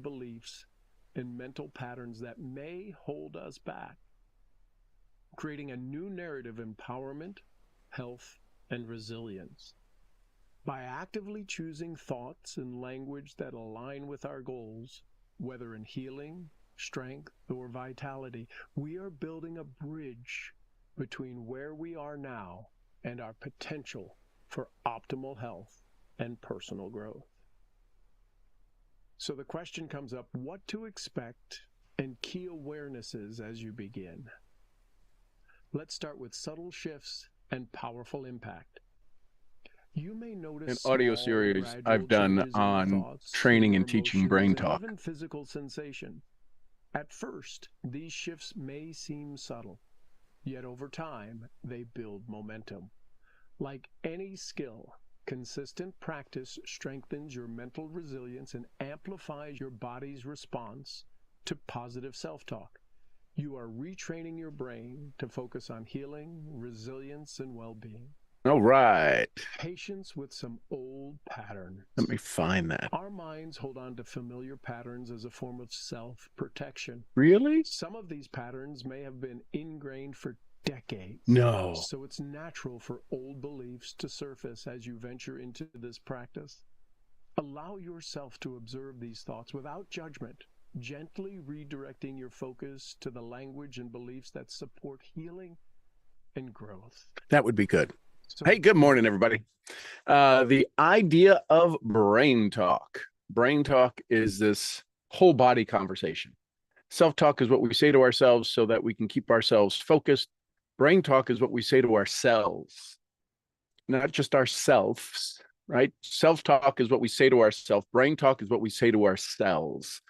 beliefs and mental patterns that may hold us back, creating a new narrative of empowerment, health, and resilience. By actively choosing thoughts and language that align with our goals, whether in healing, strength, or vitality, we are building a bridge between where we are now and our potential for optimal health and personal growth. So the question comes up, what to expect and key awarenesses as you begin. Let's start with subtle shifts and powerful impact. You may notice An audio small, series gradual I've done changes in your on thoughts, training your and teaching emotions, brain and talk. even physical sensation. At first, these shifts may seem subtle, yet over time, they build momentum. Like any skill, consistent practice strengthens your mental resilience and amplifies your body's response to positive self-talk. You are retraining your brain to focus on healing, resilience, and well-being. All right. Patience with some old patterns. Let me find that. Our minds hold on to familiar patterns as a form of self-protection. Really? Some of these patterns may have been ingrained for decades. No. So it's natural for old beliefs to surface as you venture into this practice. Allow yourself to observe these thoughts without judgment, gently redirecting your focus to the language and beliefs that support healing and growth. That would be good. So, hey, good morning, everybody. The idea of brain talk. Brain talk is this whole body conversation. Self-talk is what we say to ourselves so that we can keep ourselves focused. Brain talk is what we say to ourselves, not just ourselves, right? Self-talk is what we say to ourselves. Brain talk is what we say to ourselves.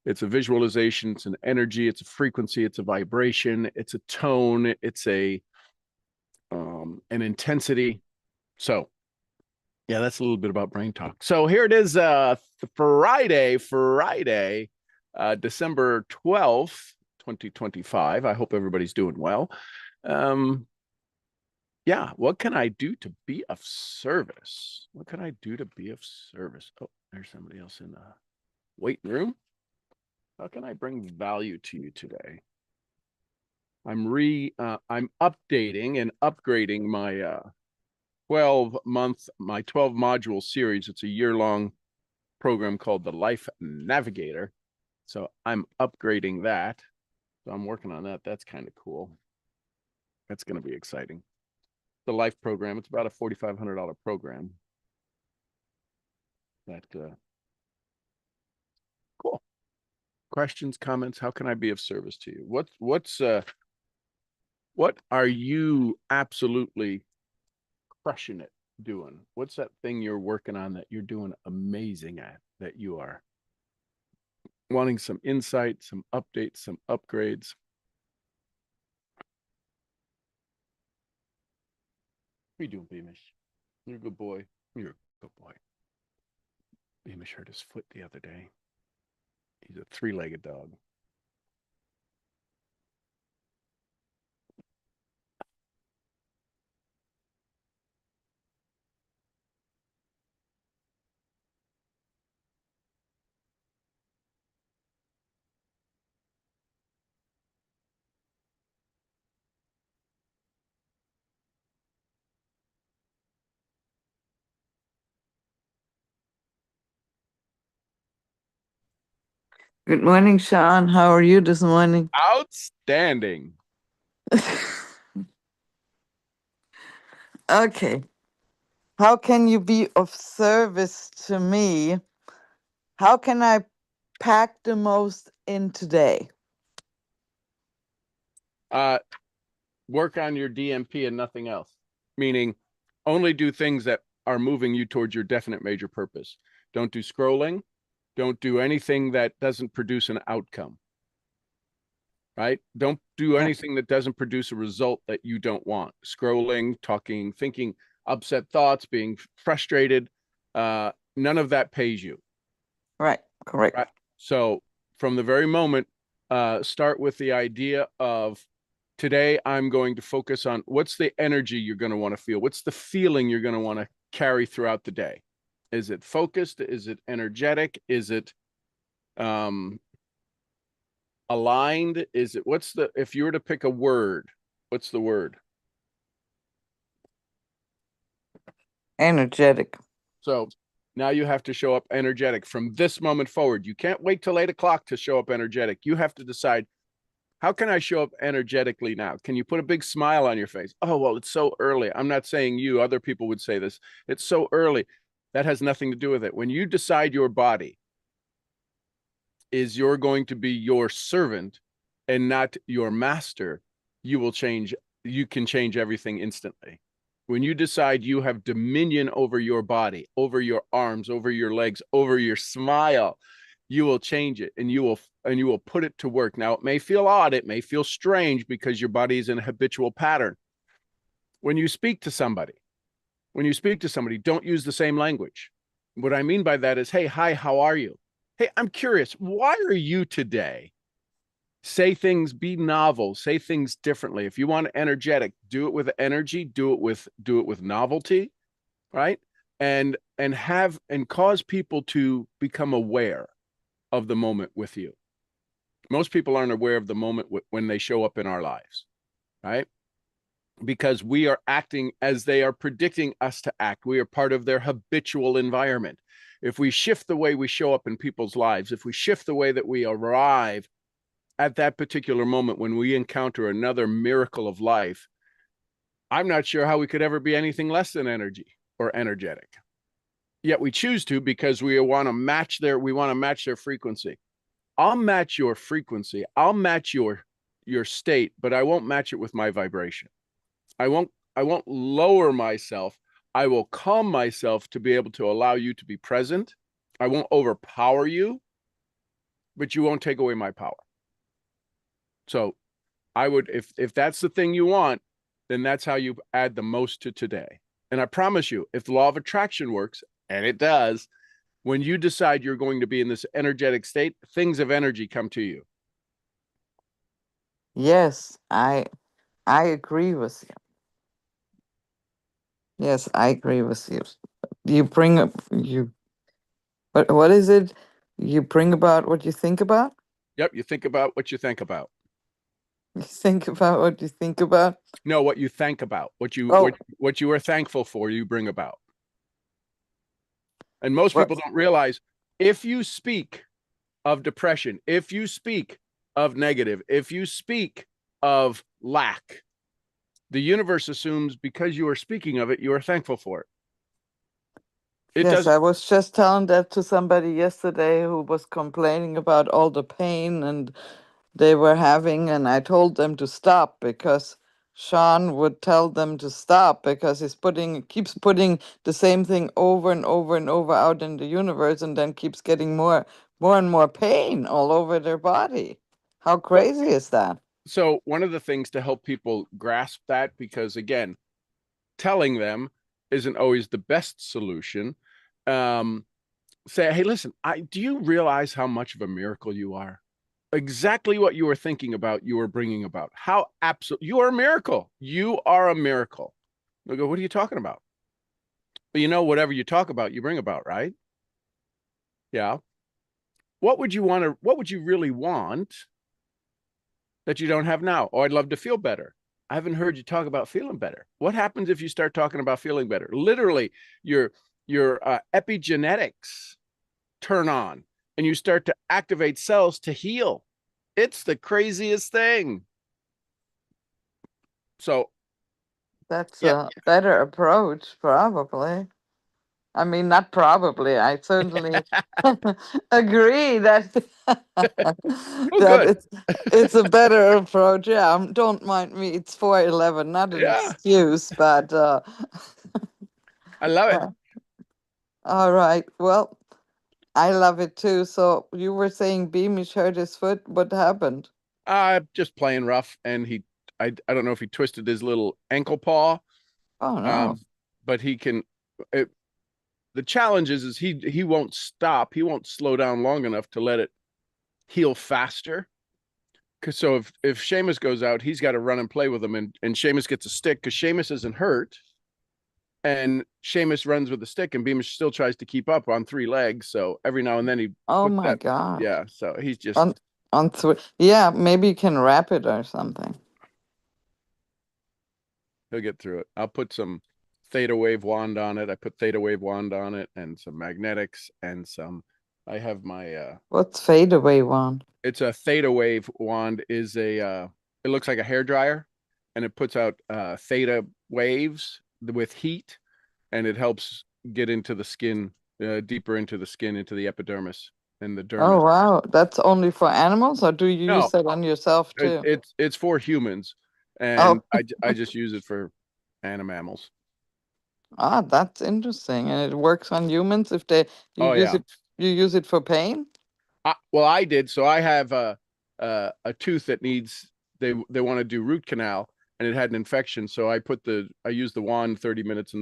It's a visualization, it's an energy, it's a frequency, it's a vibration, it's a tone, it's an intensity. So yeah, that's a little bit about brain talk. So here it is, Friday, December 12th, 2025. I hope everybody's doing well. Yeah, what can I do to be of service? What can I do to be of service? Oh, there's somebody else in the waiting room. How can I bring value to you today? I'm updating and upgrading my 12 module series. It's a year-long program called the Life Navigator. So I'm upgrading that. So I'm working on that. That's kind of cool. That's going to be exciting. The Life program, it's about a $4,500 program. Cool. Questions, comments, how can I be of service to you? What are you absolutely crushing it doing? What's that thing you're working on that you're doing amazing at, that you are wanting some insight, some updates, some upgrades? How you doing, Beamish? You're a good boy. You're a good boy. Beamish hurt his foot the other day. He's a three-legged dog. Good morning, Sean. How are you this morning? Outstanding. Okay. How can you be of service to me? How can I pack the most in today? Work on your DMP and nothing else. Meaning only do things that are moving you towards your definite major purpose. Don't do scrolling. Don't do anything that doesn't produce an outcome. Right? Don't do anything that doesn't produce a result that you don't want. Scrolling, talking, thinking upset thoughts, being frustrated, none of that pays you. Right, correct. Right? So from the very moment, start with the idea of today I'm going to focus on what's the energy you're going to want to feel? What's the feeling you're going to want to carry throughout the day? Is it focused? Is it energetic? Is it Aligned, is it, if you were to pick a word, what's the word? Energetic. So now you have to show up energetic from this moment forward. You can't wait till 8 o'clock to show up energetic. You have to decide, how can I show up energetically now? Can you put a big smile on your face? Oh, well, it's so early. I'm not saying you, other people would say this. It's so early. That has nothing to do with it. When you decide your body is you're going to be your servant and not your master, you can change everything instantly. When you decide you have dominion over your body, over your arms, over your legs, over your smile, you will change it, and you will put it to work. Now, it may feel odd, it may feel strange, because your body is in a habitual pattern. When you speak to somebody, don't use the same language. What I mean by that is, hey, hi, how are you? Hey, I'm curious, why are you today? Say things, be novel, say things differently. If you want energetic, do it with energy, do it with novelty, right? And cause people to become aware of the moment with you. Most people aren't aware of the moment when they show up in our lives, right? Because we are acting as they are predicting us to act. We are part of their habitual environment. If we shift the way we show up in people's lives, if we shift the way that we arrive at that particular moment when we encounter another miracle of life, I'm not sure how we could ever be anything less than energy or energetic. Yet we choose to, because we want to match their frequency. I'll match your frequency. I'll match your state, but I won't match it with my vibration. I won't lower myself. I will calm myself to be able to allow you to be present. I won't overpower you, but you won't take away my power. So I would, if that's the thing you want, then that's how you add the most to today. And I promise you, if the law of attraction works, and it does, when you decide you're going to be in this energetic state, things of energy come to you. Yes, I agree with you. Yes, I agree with you. You bring up what is it? You bring about what you think about? Yep, you think about what you think about. You think about what you think about? No, what you think about. What you are thankful for, you bring about. And most people don't realize, if you speak of depression, if you speak of negative, if you speak of lack, the universe assumes because you are speaking of it, you are thankful for it. Yes, I was just telling that to somebody yesterday who was complaining about all the pain and they were having, and I told them to stop, because Sean would tell them to stop because he's keeps putting the same thing over and over and over out in the universe, and then keeps getting more and more pain all over their body. How crazy is that? So one of the things to help people grasp that, because again, telling them isn't always the best solution. Say, hey, listen, do you realize how much of a miracle you are? Exactly what you were thinking about, you were bringing about. How you are a miracle. You are a miracle. They'll go, what are you talking about? But whatever you talk about, you bring about, right? Yeah. What would you really want that you don't have now? Oh, I'd love to feel better. I haven't heard you talk about feeling better. What happens if you start talking about feeling better? Literally, your epigenetics turn on, and you start to activate cells to heal. It's the craziest thing. So that's a better approach, probably. I mean, not probably. I certainly agree that good. it's a better approach. Yeah, don't mind me. It's 4:11, not an excuse, but I love it. All right. Well, I love it too. So you were saying Beamish hurt his foot. What happened? Just playing rough, and I don't know if he twisted his little ankle paw. Oh no. But he can. The challenge is he won't stop. He won't slow down long enough to let it heal faster. So if Seamus goes out, he's got to run and play with him, and Seamus gets a stick because Seamus isn't hurt, And Sheamus runs with a stick, and Beamish still tries to keep up on 3 legs. So every now and then he Oh puts my that. God. Yeah. So he's just on 3. Yeah, maybe you can wrap it or something. He'll get through it. I'll put some theta wave wand on it. I put theta wave wand on it and some magnetics and some. I have my What's fadeaway wand? It's a theta wave wand. Is a it looks like a hair dryer, and it puts out theta waves with heat, and it helps get into the skin, deeper into the skin, into the epidermis and the dermis. Oh wow, that's only for animals, or do you use that on yourself too? It's for humans, and I just use it for animals. Ah, that's interesting, and it works on humans if you use it for pain. Well, I did. So I have a tooth that needs they want to do root canal, and it had an infection. So I use the wand 30 minutes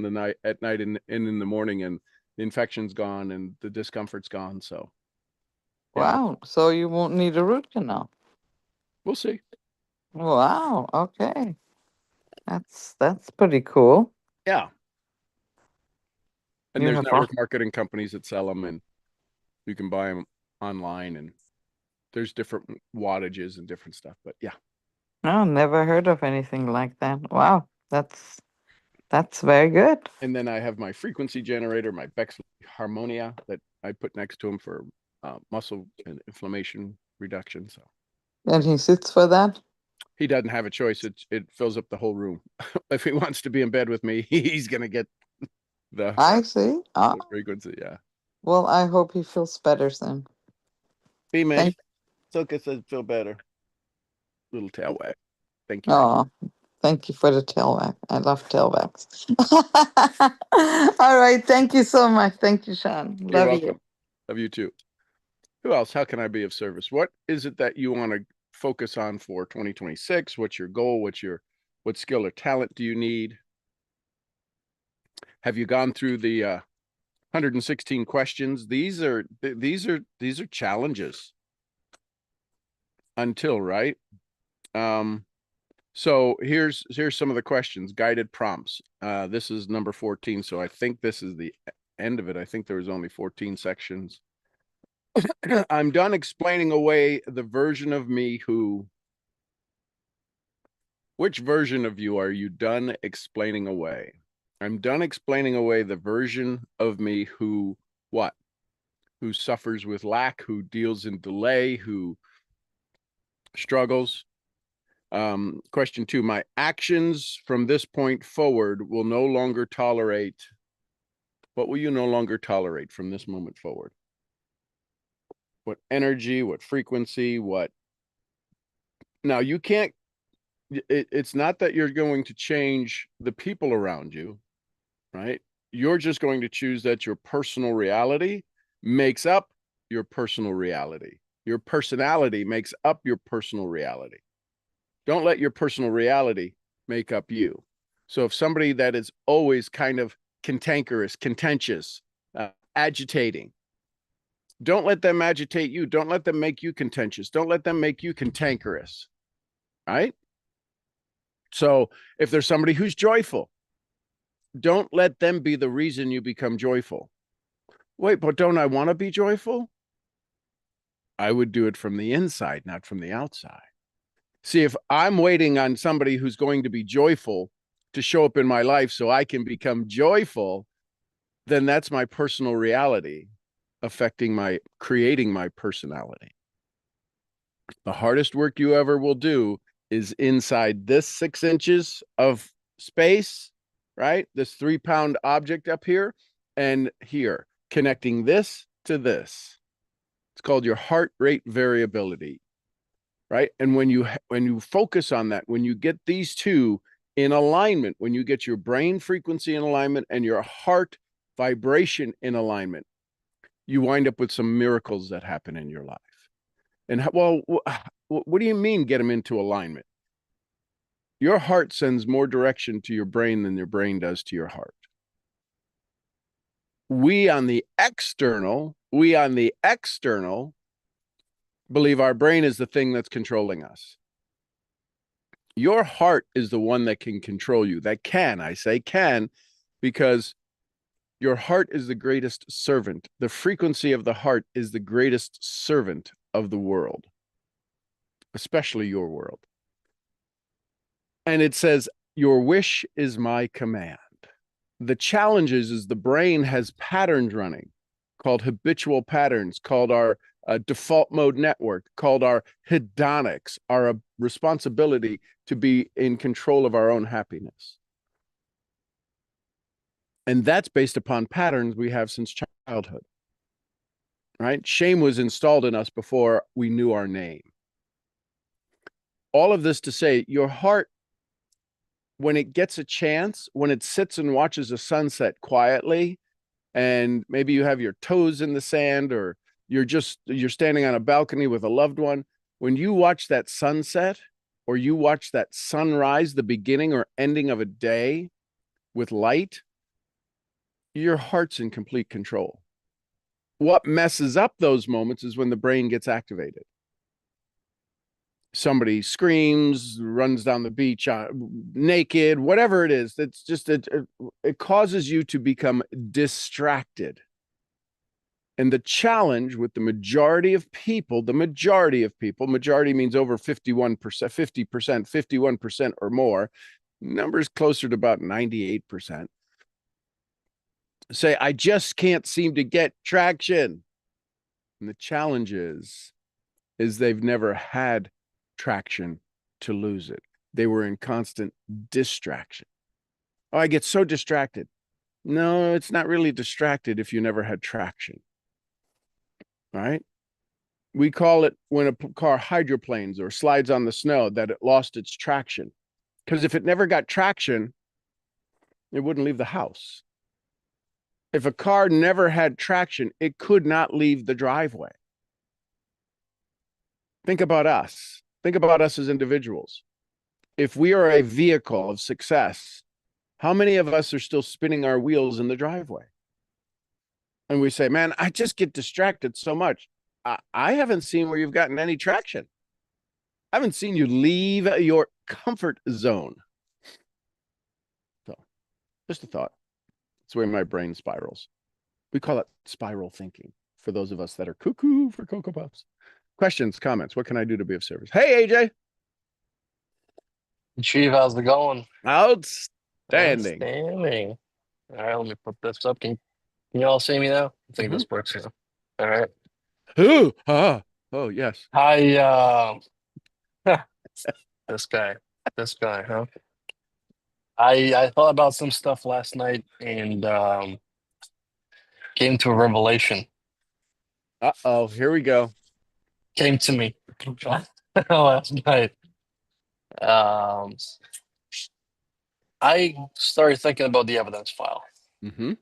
at night and in the morning, and the infection's gone and the discomfort's gone. So wow, so you won't need a root canal. We'll see. Wow, okay, that's pretty cool. Yeah. And there's network marketing companies that sell them, and you can buy them online, and there's different wattages and different stuff. But yeah. No, never heard of anything like that. Wow, that's very good. And then I have my frequency generator, my Bexley Harmonia, that I put next to him for muscle and inflammation reduction. So. And he sits for that? He doesn't have a choice. It fills up the whole room. If he wants to be in bed with me, he's gonna get the. I see. The frequency, yeah. Well, I hope he feels better soon. Beamish. Silka says feel better. Little tail wag. Thank you. Oh, thank you for the tail wag. I love tail wags. All right. Thank you so much. Thank you, Sean. You're welcome. Love you too. Who else? How can I be of service? What is it that you want to focus on for 2026? What's your goal? What skill or talent do you need? Have you gone through the 116 questions? These are challenges. Until right. So here's some of the questions. Guided prompts. This is number 14. So I think this is the end of it. I think there was only 14 sections. I'm done explaining away the version of me who. Which version of you are you done explaining away? I'm done explaining away the version of me who what? Who suffers with lack, who deals in delay, who struggles. Question 2, my actions from this point forward will no longer tolerate. What will you no longer tolerate from this moment forward? What energy, what frequency, what? Now you can't, it's not that you're going to change the people around you, right? You're just going to choose that your personal reality makes up your personal reality. Your personality makes up your personal reality. Don't let your personal reality make up you. So if somebody that is always kind of cantankerous, contentious, agitating, don't let them agitate you. Don't let them make you contentious. Don't let them make you cantankerous, right? So if there's somebody who's joyful, don't let them be the reason you become joyful. Wait, but don't I want to be joyful? I would do it from the inside, not from the outside. See, if I'm waiting on somebody who's going to be joyful to show up in my life so I can become joyful, then that's my personal reality creating my personality. The hardest work you ever will do is inside this 6 inches of space, right? This 3-pound object up here and here, connecting this to this. It's called your heart rate variability. Right. And when you focus on that, when you get these two in alignment, when you get your brain frequency in alignment and your heart vibration in alignment, you wind up with some miracles that happen in your life. And well, what do you mean get them into alignment? Your heart sends more direction to your brain than your brain does to your heart. We on the external believe our brain is the thing that's controlling us. Your heart is the one that can control you. That can, I say can, because your heart is the greatest servant. The frequency of the heart is the greatest servant of the world, especially your world. And it says, your wish is my command. The challenge is the brain has patterns running called habitual patterns, called our default mode network, called our hedonics, our responsibility to be in control of our own happiness. And that's based upon patterns we have since childhood, right? Shame was installed in us before we knew our name. All of this to say, your heart, when it gets a chance, when it sits and watches a sunset quietly, and maybe you have your toes in the sand, or you're standing on a balcony with a loved one, when you watch that sunset, or you watch that sunrise, the beginning or ending of a day with light, your heart's in complete control. What messes up those moments is when the brain gets activated. Somebody screams, runs down the beach naked, whatever it is. That's just it causes you to become distracted. And the challenge with the majority of people, majority means over 51%, 50%, 51% or more, numbers closer to about 98%, say, I just can't seem to get traction. And the challenge is they've never had traction to lose it. They were in constant distraction. Oh, I get so distracted. No, it's not really distracted if you never had traction. Right? We call it, when a car hydroplanes or slides on the snow, that it lost its traction. Because if it never got traction, it wouldn't leave the house. If a car never had traction, it could not leave the driveway. Think about us. Think about us as individuals. If we are a vehicle of success, how many of us are still spinning our wheels in the driveway? And we say, man, I just get distracted so much. I haven't seen where you've gotten any traction. I haven't seen you leave your comfort zone. So, just a thought. It's the way my brain spirals. We call it spiral thinking for those of us that are cuckoo for Cocoa Puffs. Questions, comments? What can I do to be of service? Hey, AJ. Chief, how's it going? Outstanding. Outstanding. All right, let me put this up. Can you all see me now? I think this works now. All right. Oh, yes. This guy, huh? I thought about some stuff last night and came to a revelation. Uh-oh, here we go. Came to me last night. I started thinking about the evidence file. Mm-hmm.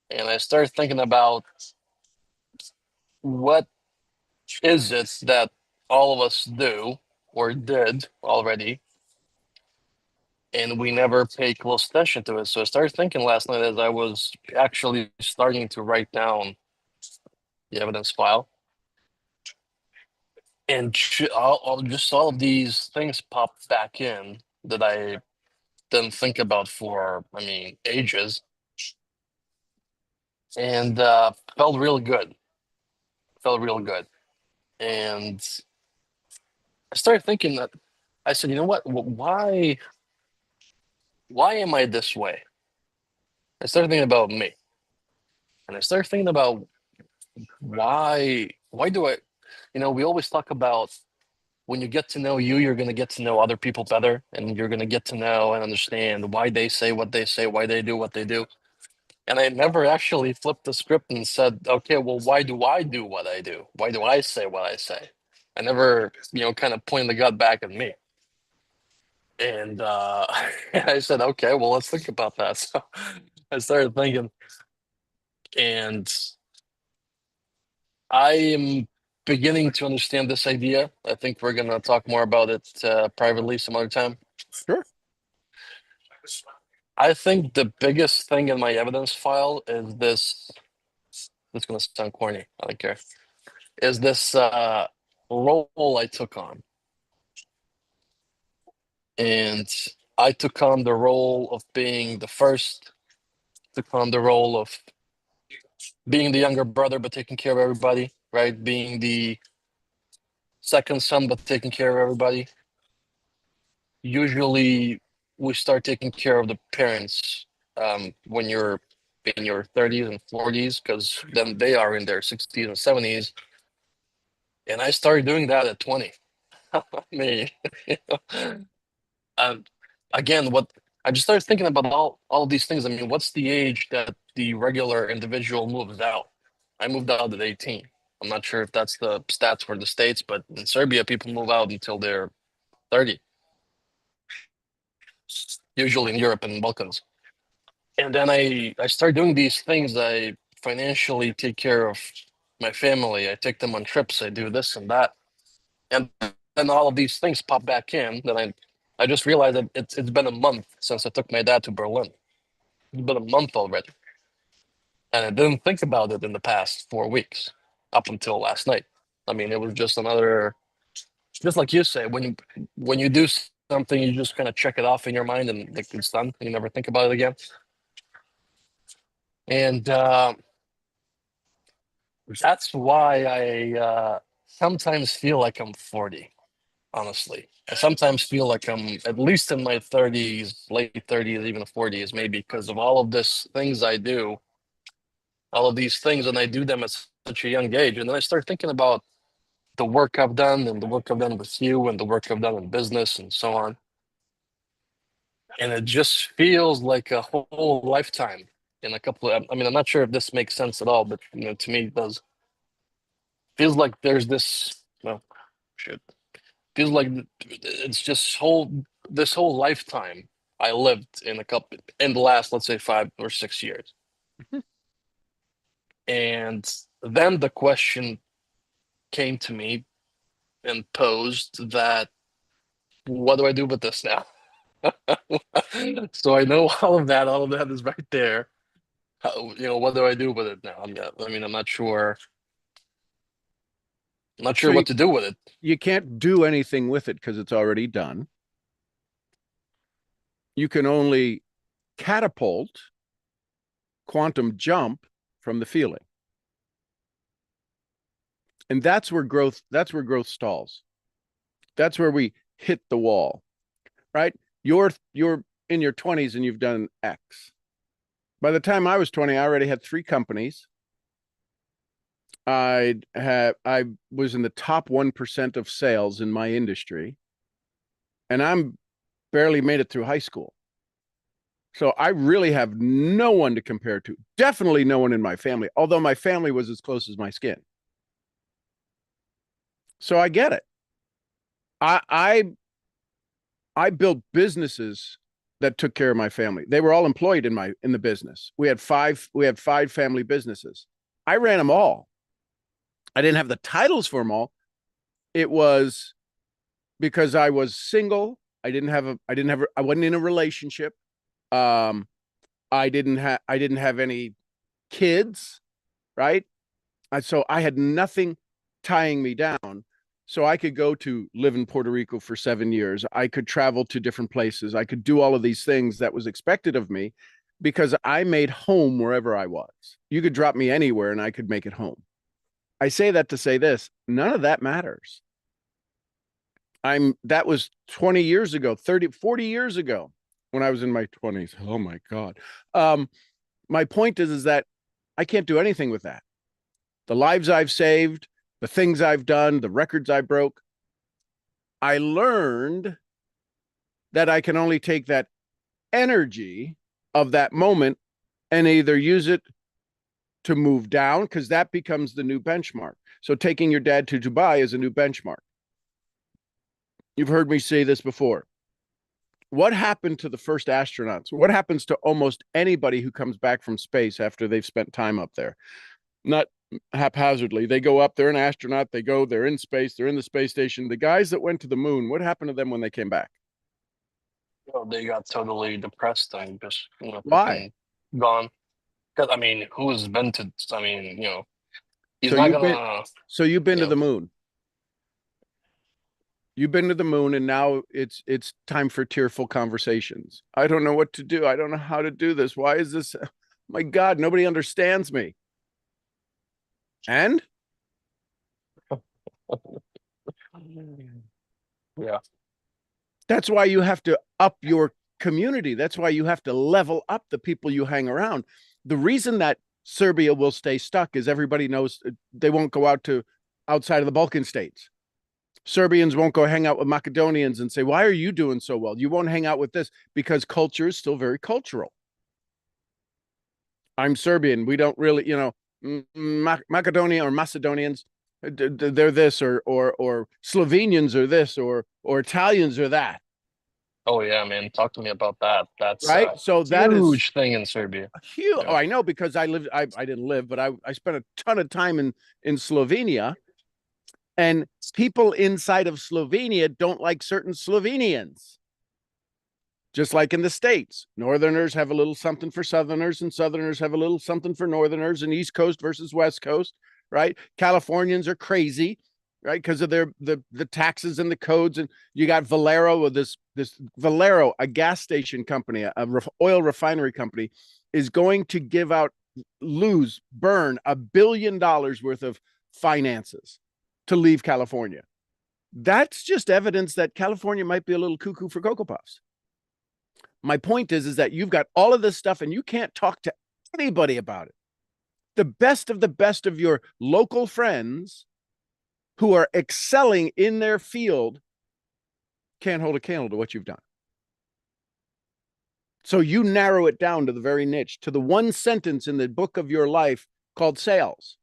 And I started thinking about what is it that all of us do or did already, and we never pay close attention to it. So I started thinking last night as I was actually starting to write down the evidence file, and just all of these things popped back in that I didn't think about for, ages, and felt real good. And I started thinking that I said, you know what? Why am I this way? I started thinking about me, and I started thinking about why do I, we always talk about when you get to know you, you're going to get to know other people better, and you're going to get to know and understand why they say what they say, why they do what they do. And I never actually flipped the script and said, okay, well, why do I do what I do? Why do I say what I say? I never, kind of pointed the gun back at me. And I said, okay, well, let's think about that. So I started thinking, and I am beginning to understand this idea. I think we're going to talk more about it privately some other time. Sure. I think the biggest thing in my evidence file is this. It's going to sound corny. I don't care. Is this role I took on. And I took on the role of being the first took on the role of being the younger brother, but taking care of everybody, right? Being the second son, but taking care of everybody. Usually, we start taking care of the parents when you're in your 30s and 40s, because then they are in their 60s and 70s. And I started doing that at 20. I mean, um, again, what I just started thinking about all these things. I mean, what's the age that the regular individual moves out? I moved out at 18. I'm not sure if that's the stats for the States, but in Serbia, people move out until they're 30, usually in Europe and Balkans. And then I start doing these things. I financially take care of my family. I take them on trips. I do this and that. And then all of these things pop back in. Then I just realized that it's been a month since I took my dad to Berlin. It's been a month already. And I didn't think about it in the past 4 weeks up until last night. I mean, it was just another, just like you say, when you do something, you just kind of check it off in your mind and like it's done. You never think about it again. And that's why I sometimes feel like I'm 40, honestly. I sometimes feel like I'm at least in my 30s, late 30s, even 40s, maybe because of all of this things I do, all of these things, and I do them at such a young age. And then I start thinking about the work I've done and the work I've done with you and the work I've done in business and so on. And it just feels like a whole lifetime in a couple of, I mean, I'm not sure if this makes sense at all, but to me it does. Feels like there's this, well, shit. Feels like it's just this whole lifetime I lived in the last, let's say, 5 or 6 years. And then the question came to me and posed that, what do I do with this now? So I know all of that is right there. What do I do with it now? I'm not sure. I'm not sure what to do with it. You can't do anything with it because it's already done. You can only catapult, quantum jump from the feeling. And that's where growth stalls. That's where we hit the wall, right? You're in your 20s and you've done X. By the time I was 20, I already had 3 companies. I was in the top 1% of sales in my industry, and I'm barely made it through high school. So I really have no one to compare to. Definitely no one in my family, although my family was as close as my skin. So I get it. I built businesses that took care of my family. They were all employed in the business. We had 5 family businesses. I ran them all. I didn't have the titles for them all. It was because I was single. I wasn't in a relationship. I didn't have any kids, right? So I had nothing tying me down. So I could go to live in Puerto Rico for 7 years. I could travel to different places. I could do all of these things that was expected of me because I made home wherever I was. You could drop me anywhere and I could make it home. I say that to say this, none of that matters. That was 20 years ago, 30, 40 years ago when I was in my 20s. Oh my God. My point is that I can't do anything with that. The lives I've saved, the things I've done, the records I broke. I learned that I can only take that energy of that moment and either use it to move down, because that becomes the new benchmark. So taking your dad to Dubai is a new benchmark. You've heard me say this before. What happened to the first astronauts? What happens to almost anybody who comes back from space after they've spent time up there? Not haphazardly. They go up, they're an astronaut, they're in space, they're in the space station. The guys that went to the moon, what happened to them when they came back? Well, they got totally depressed and just why gone. Because who's been to? He's so not gonna. So you've been to the moon. You've been to the moon, and now it's time for tearful conversations. I don't know what to do. I don't know how to do this. Why is this? My God, nobody understands me. And Yeah. that's why you have to up your community. That's why you have to level up the people you hang around. The reason that Serbia will stay stuck is everybody knows they won't go outside of the Balkan states. Serbians won't go hang out with Macedonians and say, why are you doing so well? You won't hang out with this, because culture is still very cultural. I'm Serbian. We don't really, Macedonia or Macedonians, they're this, or Slovenians are this, or Italians are that. Oh yeah, man. Talk to me about that. That's right. So that is huge thing in Serbia. huge. Yeah. Oh, I know, because I didn't live, but I spent a ton of time in Slovenia, and people inside of Slovenia don't like certain Slovenians. Just like in the States, Northerners have a little something for Southerners, and Southerners have a little something for Northerners, and East Coast versus West Coast, right? Californians are crazy, right? Because of the taxes and the codes. And you got Valero, with this Valero, a gas station company, oil refinery company, is going to burn $1 billion worth of finances to leave California. That's just evidence that California might be a little cuckoo for Cocoa Puffs. My point is that you've got all of this stuff and you can't talk to anybody about it. The best of your local friends who are excelling in their field can't hold a candle to what you've done. So you narrow it down to the very niche, to the one sentence in the book of your life called sales.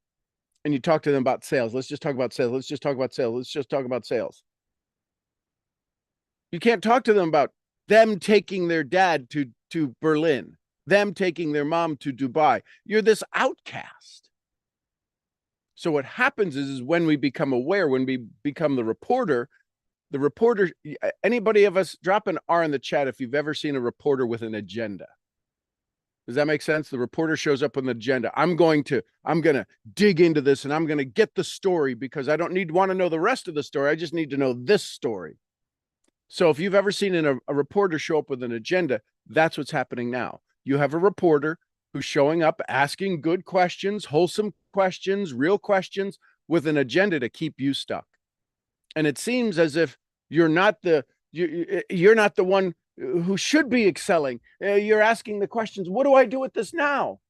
And you talk to them about sales. Let's just talk about sales. Let's just talk about sales. Let's just talk about sales. You can't talk to them about them taking their dad to Berlin, them taking their mom to Dubai. You're this outcast. So what happens is when we become aware, when we become the reporter, anybody of us, drop an R in the chat if you've ever seen a reporter with an agenda. Does that make sense? The reporter shows up with an agenda. I'm going to dig into this, and I'm going to get the story, because I don't want to know the rest of the story. I just need to know this story. So if you've ever seen a reporter show up with an agenda, that's what's happening now. You have a reporter who's showing up, asking good questions, wholesome questions, real questions, with an agenda to keep you stuck. And it seems as if you're not the one who should be excelling. You're asking the questions. What do I do with this now?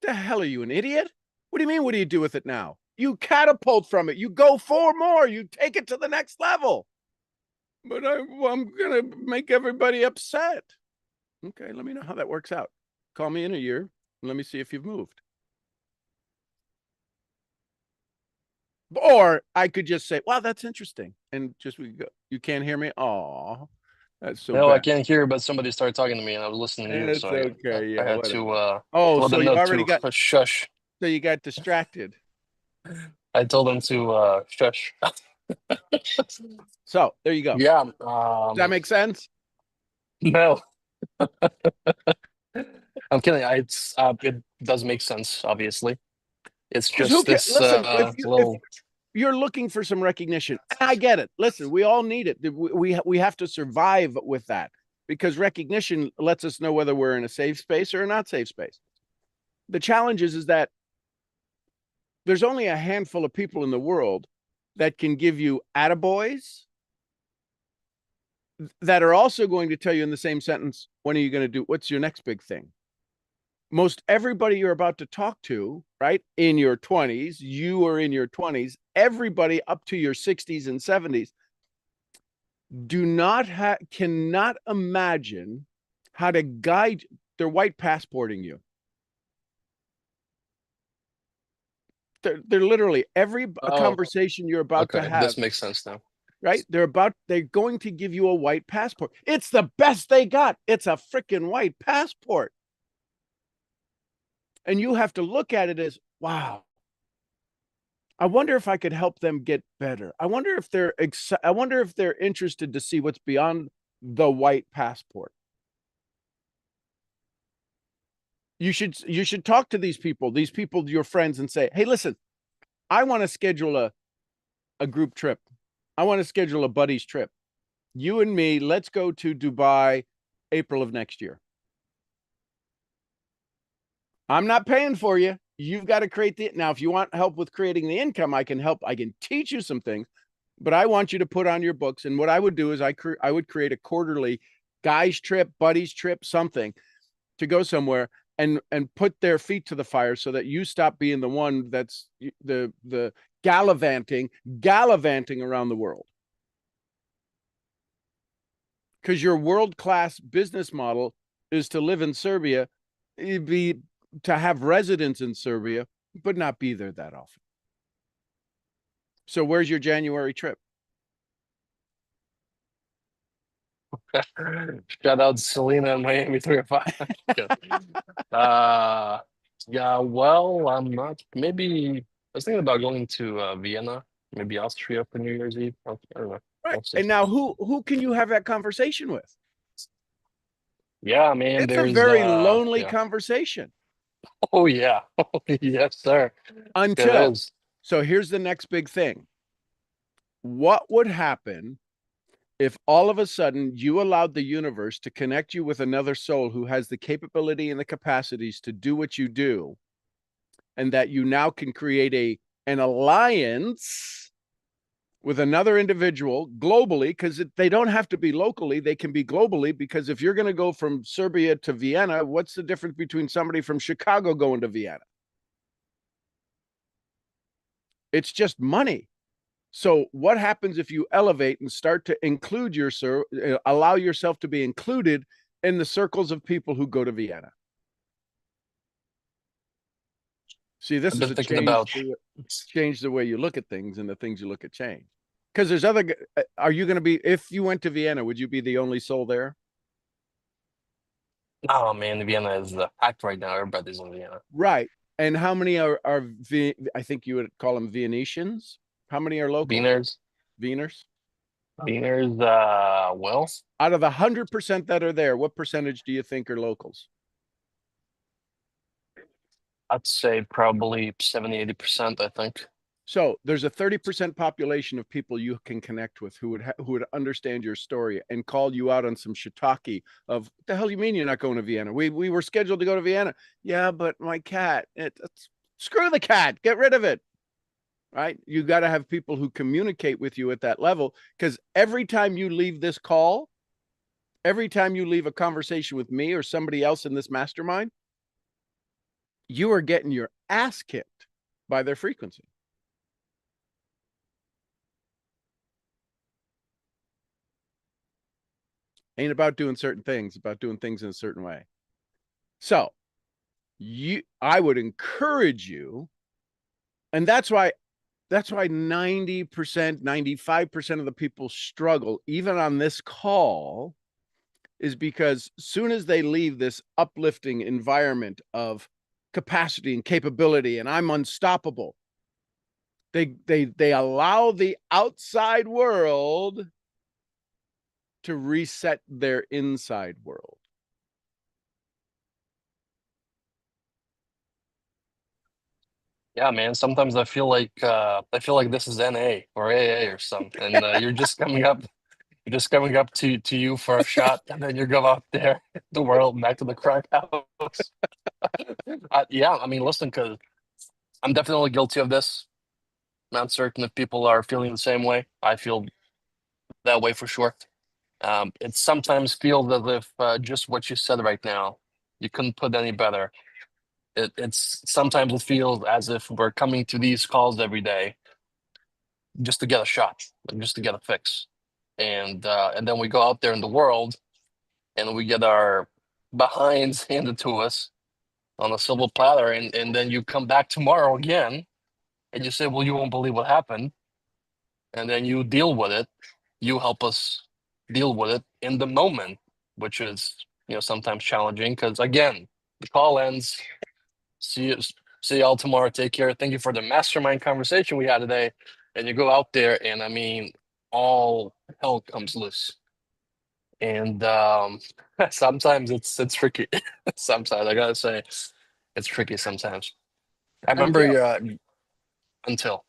The hell are you, an idiot? What do you mean? What do you do with it now? You catapult from it. You go for more. You take it to the next level. But I'm going to make everybody upset. Okay, let me know how that works out. Call me in a year and let me see if you've moved. Or I could just say, wow, that's interesting. And just we go. You can't hear me? Oh, that's so No, bad. I can't hear, but somebody started talking to me and I was listening to you. It's so okay. I had to so you already got shush. So you got distracted. I told them to shush. So there you go. Yeah. Does that make sense? No. I'm kidding. It does make sense, obviously. It's just this little... You're looking for some recognition. I get it. Listen, we all need it. We have to survive with that, because recognition lets us know whether we're in a safe space or a not safe space. The challenge is that there's only a handful of people in the world that can give you attaboys that are also going to tell you in the same sentence, when are you going to do, what's your next big thing? Most everybody you're about to talk to, right, in your 20s, you are in your 20s, everybody up to your 60s and 70s cannot imagine how to guide their white passporting you. They're literally every conversation you're about to have. This makes sense now. Right? They're going to give you a white passport. It's the best they got. It's a freaking white passport. And you have to look at it as, wow, I wonder if I could help them get better. I wonder if they're interested to see what's beyond the white passport. You should talk to these people, your friends, and say, hey, listen, I want to schedule a group trip. I want to schedule a buddy's trip. You and me, let's go to Dubai, April of next year. I'm not paying for you. You've got to create the, now, if you want help with creating the income, I can help. I can teach you some things, but I want you to put on your books. And what I would do is I would create a quarterly guys trip, buddies trip, something to go somewhere and put their feet to the fire so that you stop being the one that's the gallivanting around the world. Because your world-class business model is to live in Serbia, to have residence in Serbia, but not be there that often. So where's your January trip? Shout out Selena and Miami 305. Yeah, well, I'm not. Maybe I was thinking about going to Vienna, maybe Austria for New Year's Eve. I don't know. Right. And now who can you have that conversation with? Yeah, man, it's a there's very lonely conversation. Oh yeah. Yes, sir. Until so here's the next big thing. What would happen if all of a sudden you allowed the universe to connect you with another soul who has the capability and the capacities to do what you do, and that you now can create an alliance with another individual globally, because they don't have to be locally, they can be globally, because if you're going to go from Serbia to Vienna, what's the difference between somebody from Chicago going to Vienna? It's just money. So what happens if you elevate and start to include allow yourself to be included in the circles of people who go to Vienna? See, this is a change the way you look at things, and the things you look at change. Because there's are you going to be, if you went to Vienna, would you be the only soul there? Oh man, Vienna is the act right now. Everybody's in Vienna. Right. And how many are I think you would call them Viennesians? How many are local? Wieners. Well, out of the 100% that are there, what percentage do you think are locals? I'd say probably 70-80%, I think. So there's a 30% population of people you can connect with who would understand your story and call you out on some shiitake of, what the hell do you mean you're not going to Vienna? We were scheduled to go to Vienna. Yeah, but my cat, screw the cat, get rid of it. Right? You got to have people who communicate with you at that level, because every time you leave this call, every time you leave a conversation with me or somebody else in this mastermind, you are getting your ass kicked by their frequency. Ain't about doing certain things, about doing things in a certain way. So I would encourage you, and that's why 90%, 95% of the people struggle, even on this call, is because soon as they leave this uplifting environment of capacity and capability, and I'm unstoppable, they allow the outside world to reset their inside world. Yeah, man. Sometimes I feel like this is NA or AA or something, and you're just coming up to you for a shot, and then you go out there, the world, back to the crack house. Yeah, I mean, listen, because I'm definitely guilty of this. I'm not certain if people are feeling the same way. I feel that way for sure. It sometimes feels as if just what you said right now, you couldn't put any better. Sometimes it feels as if we're coming to these calls every day just to get a shot, just to get a fix, and then we go out there in the world and we get our behinds handed to us on a silver platter, and then you come back tomorrow again and you say, well, you won't believe what happened, and then you deal with it. You help us deal with it in the moment, which is sometimes challenging, because again, the call ends. See y'all tomorrow. Take care. Thank you for the mastermind conversation we had today. And you go out there, and I mean, all hell comes loose. And sometimes it's tricky. Sometimes I gotta say, it's tricky sometimes. I remember until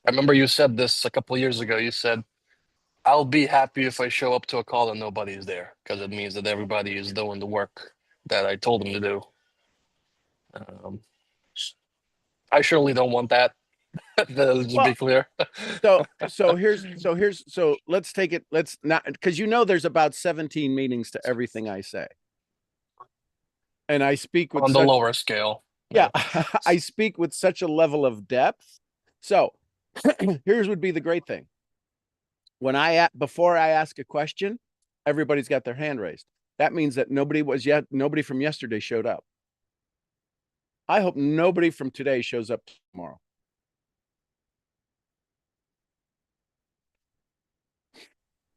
I remember you said this a couple of years ago. You said, "I'll be happy if I show up to a call and nobody's there, because it means that everybody is doing the work that I told them to do." I surely don't want that. To be clear. So let's take it. Let's not, because there's about 17 meanings to everything I say, and I speak with on the lower scale. Yeah, I speak with such a level of depth. So here's would be the great thing. Before I ask a question, everybody's got their hand raised. That means that nobody from yesterday showed up. I hope nobody from today shows up tomorrow.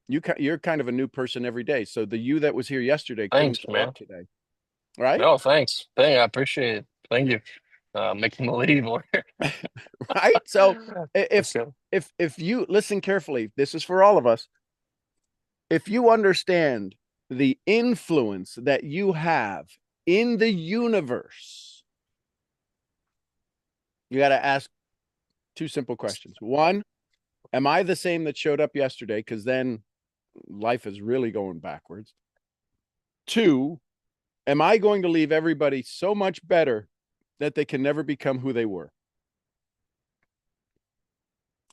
You're kind of a new person every day. So the you that was here yesterday couldn't show up today. Right? No, thanks. I appreciate it. Thank you. Making the lead more. Right? So if you listen carefully, this is for all of us. If you understand the influence that you have in the universe, you got to ask two simple questions. One, am I the same that showed up yesterday? Because then life is really going backwards. Two, am I going to leave everybody so much better that they can never become who they were?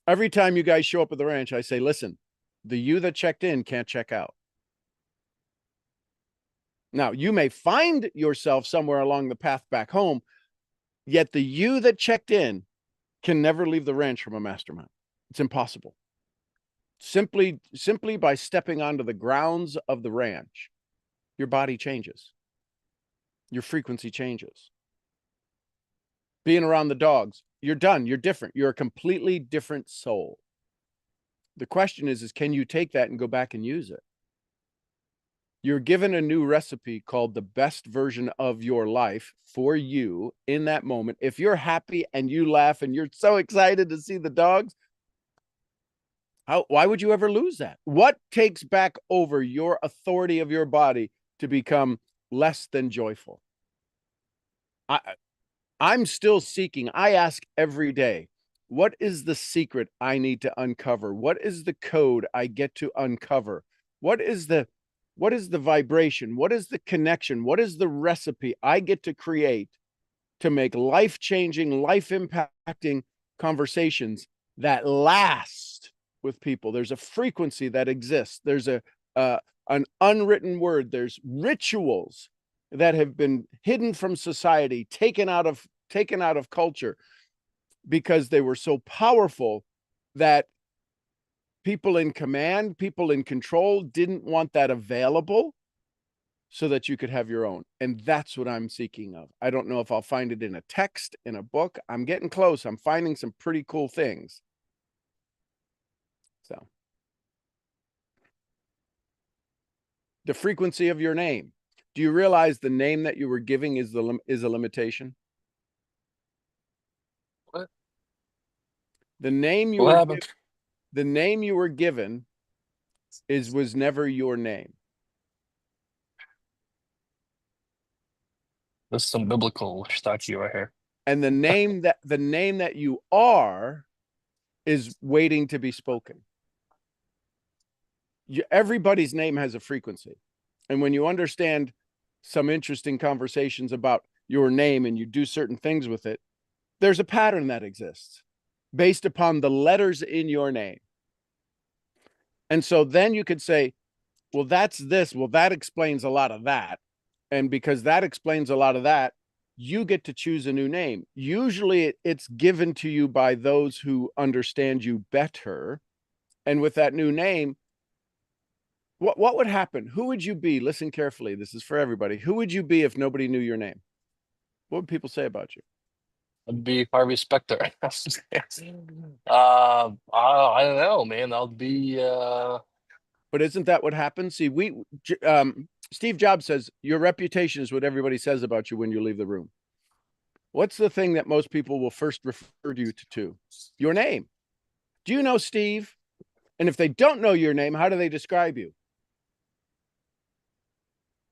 Every time you guys show up at the ranch, I say, listen, the you that checked in can't check out. Now, you may find yourself somewhere along the path back home, yet the you that checked in can never leave the ranch from a mastermind. It's impossible. Simply by stepping onto the grounds of the ranch, your body changes. Your frequency changes. Being around the dogs, you're done. You're different. You're a completely different soul. The question is can you take that and go back and use it? You're given a new recipe called the best version of your life for you in that moment. If you're happy and you laugh and you're so excited to see the dogs, why would you ever lose that? What takes back over your authority of your body to become less than joyful? I'm still seeking. I ask every day, what is the secret I need to uncover? What is the code I get to uncover? What is the vibration? What is the connection? What is the recipe I get to create to make life-changing, life-impacting conversations that last with people? There's a frequency that exists. There's an unwritten word. There's rituals that have been hidden from society, taken out of culture, because they were so powerful that people in command, people in control didn't want that available so that you could have your own. And that's what I'm seeking of. I don't know if I'll find it in a text, in a book. I'm getting close. I'm finding some pretty cool things. So the frequency of your name. Do you realize the name that you were giving is a limitation? What? The name you were given was never your name. This is some biblical stuff right here. And the name that you are is waiting to be spoken. Everybody's name has a frequency. And when you understand some interesting conversations about your name and you do certain things with it, there's a pattern that exists based upon the letters in your name. And so then you could say, well, that's this. Well, that explains a lot of that. And because that explains a lot of that, you get to choose a new name. Usually it's given to you by those who understand you better. And with that new name, what would happen? Who would you be? Listen carefully. This is for everybody. Who would you be if nobody knew your name? What would people say about you? I'd be Harvey Specter. I don't know, man. I'll be. But isn't that what happens? See, Steve Jobs says your reputation is what everybody says about you when you leave the room. What's the thing that most people will first refer you to? Your name. Do you know Steve? And if they don't know your name, how do they describe you?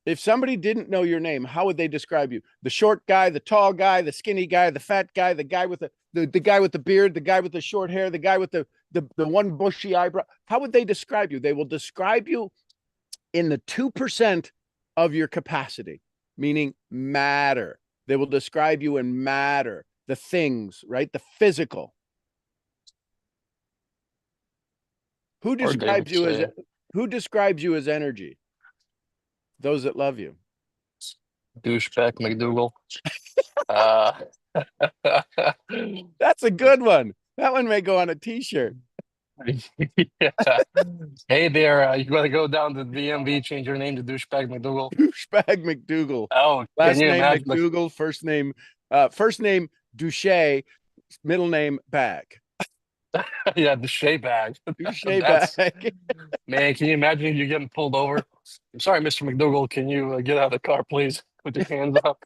If somebody didn't know your name, how would they describe you? The short guy, the tall guy, the skinny guy, the fat guy, the guy with the guy with the beard, the guy with the short hair, the guy with the one bushy eyebrow. How would they describe you? They will describe you in the 2% of your capacity, meaning matter. They will describe you in matter, the things, right? The physical. Who describes you as energy? Those that love you. Douchebag McDougal. That's a good one. That one may go on a t-shirt. Yeah. Hey there, you gotta go down to the DMV, change your name to Douchebag McDougal. Douchebag McDougal. Oh, Last can you name imagine? McDougal, first name Douche, middle name Bag. Yeah, the Shea bag. Douche That's, Bag. man, can you imagine you getting pulled over? I'm sorry, Mr. McDougal, can you get out of the car, please? Put your hands up.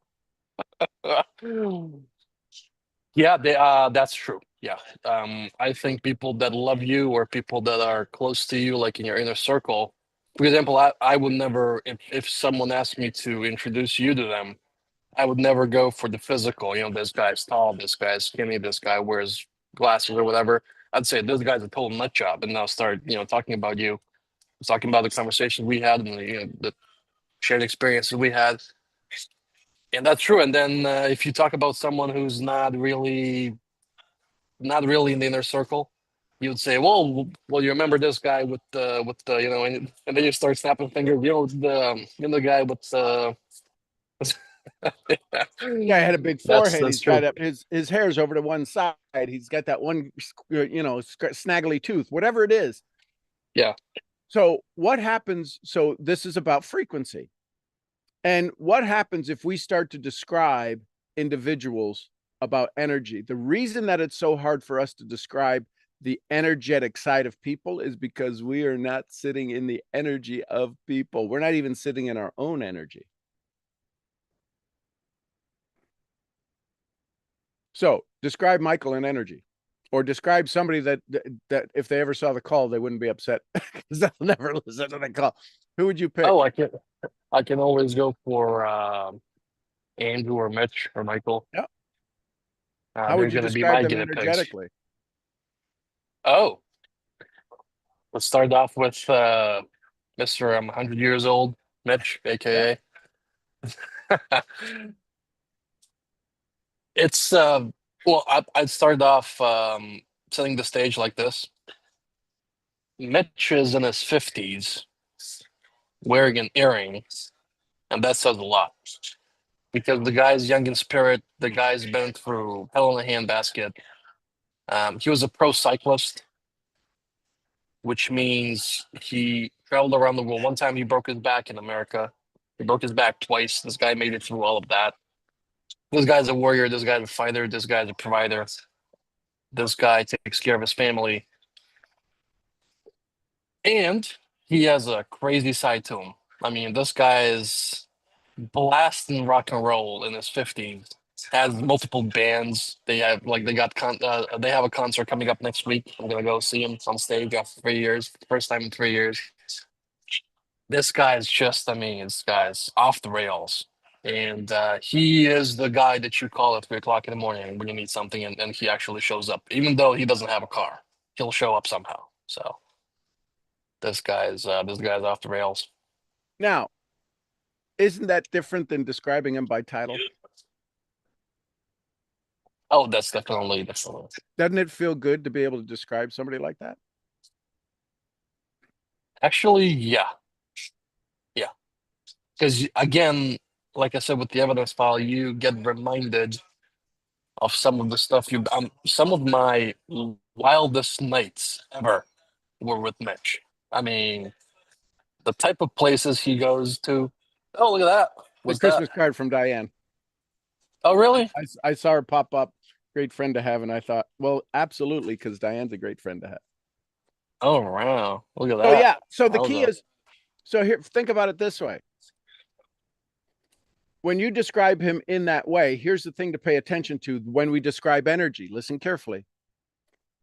Yeah, that's true. Yeah. I think people that love you or people that are close to you, like in your inner circle, for example, I would never, if someone asked me to introduce you to them, I would never go for the physical. You know, this guy's tall, this guy's skinny, this guy wears glasses or whatever. I'd say this guy's a total nut job, and I'll start, talking about you, talking about the conversation we had and the shared experiences we had, and that's true. And then if you talk about someone who's not really in the inner circle, you would say, well, you remember this guy with the and then you start snapping fingers. The guy with the. Guy had a big forehead. That's He's true. got his hair's over to one side. He's got that one, snaggly tooth, whatever it is. Yeah. So what happens? So this is about frequency. And what happens if we start to describe individuals about energy? The reason that it's so hard for us to describe the energetic side of people is because we are not sitting in the energy of people. We're not even sitting in our own energy. So describe Michael in energy, or describe somebody that if they ever saw the call, they wouldn't be upset because they'll never listen to the call. Who would you pick? Oh, I can always go for Andrew or Mitch or Michael. Yeah. How would you describe them energetically? Oh, let's start off with Mr. I'm 100 years old, Mitch, aka. It's well, I'd start off setting the stage like this. Mitch is in his 50s, wearing an earring, and that says a lot. Because the guy's young in spirit, the guy's been through hell in a handbasket. He was a pro cyclist, which means he traveled around the world. One time he broke his back in America. He broke his back twice. This guy made it through all of that. This guy's a warrior. This guy's a fighter. This guy's a provider. This guy takes care of his family. And he has a crazy side to him. I mean, this guy is blasting rock and roll in his 50s. Has multiple bands. They have they have a concert coming up next week. I'm gonna go see him on stage after 3 years. First time in 3 years. This guy is just, this guy's off the rails. And he is the guy that you call at 3 o'clock in the morning when you need something, and he actually shows up. Even though he doesn't have a car, he'll show up somehow. So this guy's off the rails. Now, isn't that different than describing him by title? Oh, that's definitely. Doesn't it feel good to be able to describe somebody like that? Actually, yeah. Yeah. Because again, like I said, with the evidence file, you get reminded of some of the stuff some of my wildest nights ever were with Mitch. I mean, the type of places he goes to. Oh, look at that. The Christmas card from Diane. Oh, really? I saw her pop up. Great friend to have. And I thought, well, absolutely, because Diane's a great friend to have. Oh, wow. Look at that. Oh, yeah. So the key is, so here, think about it this way. When you describe him in that way, here's the thing to pay attention to when we describe energy. Listen carefully.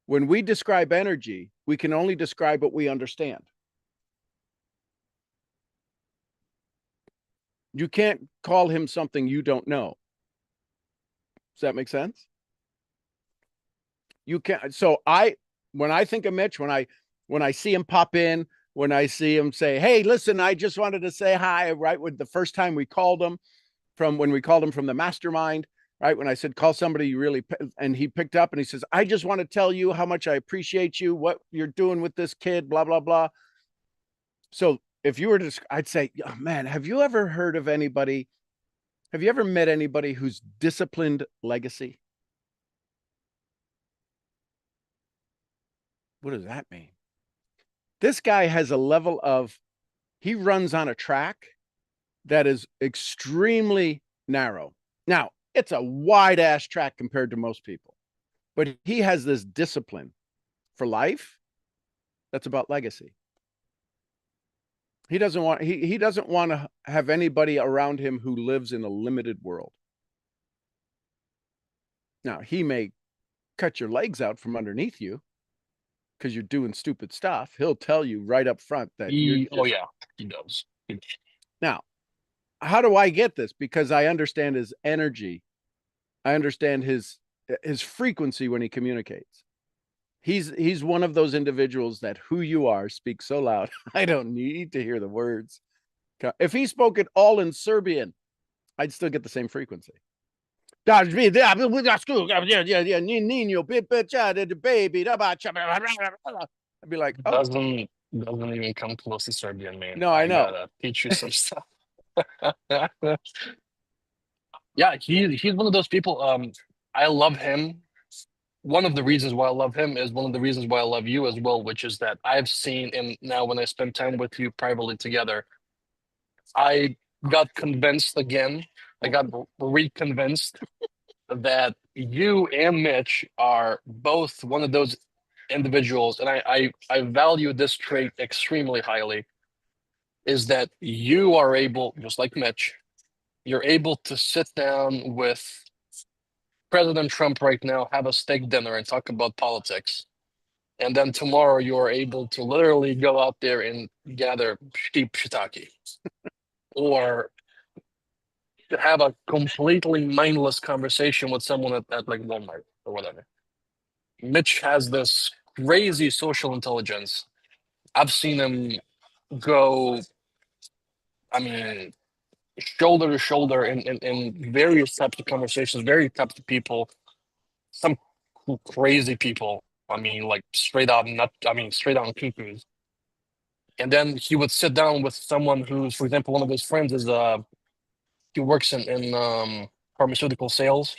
When we describe energy, we can only describe what we understand. You can't call him something you don't know. Does that make sense? You can't. So when I think of Mitch, when I see him pop in, when I see him say, hey, listen, I just wanted to say hi, right? With the first time we called him, from when we called him from the mastermind, right? When I said, call somebody you really, and he picked up and he says, I just want to tell you how much I appreciate you, what you're doing with this kid, blah, blah, blah. So if you were to, I'd say, oh, man, have you ever met anybody who's disciplined legacy? What does that mean? This guy has a level of, he runs on a track that is extremely narrow. Now, it's a wide ass track compared to most people, but he has this discipline for life that's about legacy. He doesn't want to have anybody around him who lives in a limited world. Now, he may cut your legs out from underneath you because you're doing stupid stuff. He'll tell you right up front that he does. Now, how do I get this? Because I understand his energy. I understand his frequency when he communicates. He's one of those individuals that who you are speaks so loud. I don't need to hear the words. If he spoke it all in Serbian, I'd still get the same frequency. I'd be like, oh. Doesn't even come close to Serbian, man. No, I know. Gotta teach you some stuff. Yeah, he's one of those people. I love him. One of the reasons why I love him is one of the reasons why I love you as well, which is that I've seen, and now when I spend time with you privately together, I got convinced again. I got reconvinced that you and Mitch are both one of those individuals, and I value this trait extremely highly, is that you are able, just like Mitch, you're able to sit down with President Trump right now, have a steak dinner and talk about politics. And then tomorrow you're able to literally go out there and gather sheep shiitake or to have a completely mindless conversation with someone at like Walmart or whatever. Mitch has this crazy social intelligence. I've seen him go, I mean, shoulder to shoulder in various types of conversations, various types of people, some crazy people. I mean, like straight out cuckoos. And then he would sit down with someone who's, for example, one of his friends is he works in pharmaceutical sales.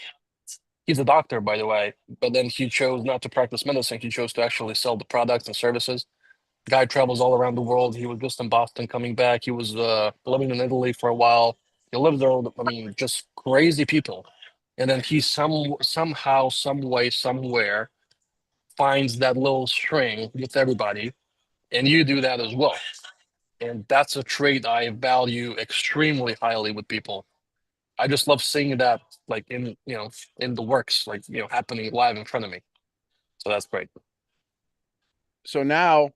He's a doctor, by the way, but then he chose not to practice medicine. He chose to actually sell the products and services. Guy travels all around the world. He was just in Boston, coming back. He was living in Italy for a while. He lived there. I mean, just crazy people. And then he somehow, some way, somewhere finds that little string with everybody, and you do that as well. And that's a trait I value extremely highly with people. I just love seeing that, like in the works, like happening live in front of me. So that's great. So now,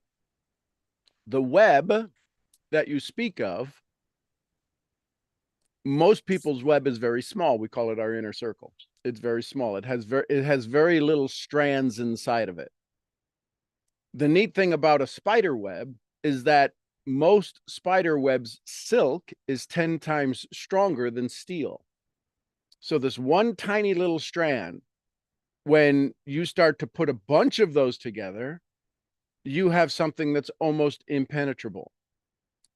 the web that you speak of, most people's web is very small. We call it our inner circle. It's very small. It has very little strands inside of it. The neat thing about a spider web is that most spider webs' silk is 10 times stronger than steel. So this one tiny little strand, when you start to put a bunch of those together, you have something that's almost impenetrable.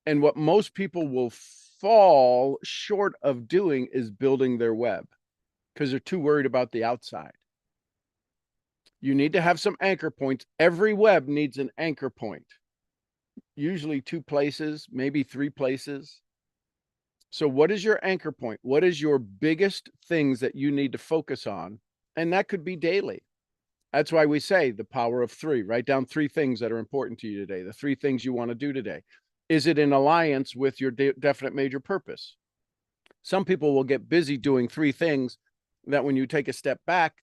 And what most people will fall short of doing is building their web because they're too worried about the outside. You need to have some anchor points. Every web needs an anchor point, usually 2 places, maybe 3 places. So what is your anchor point? What is your biggest things that you need to focus on? And that could be daily. That's why we say the power of 3. Write down 3 things that are important to you today, the 3 things you want to do today. Is it in alliance with your definite major purpose? Some people will get busy doing 3 things that when you take a step back,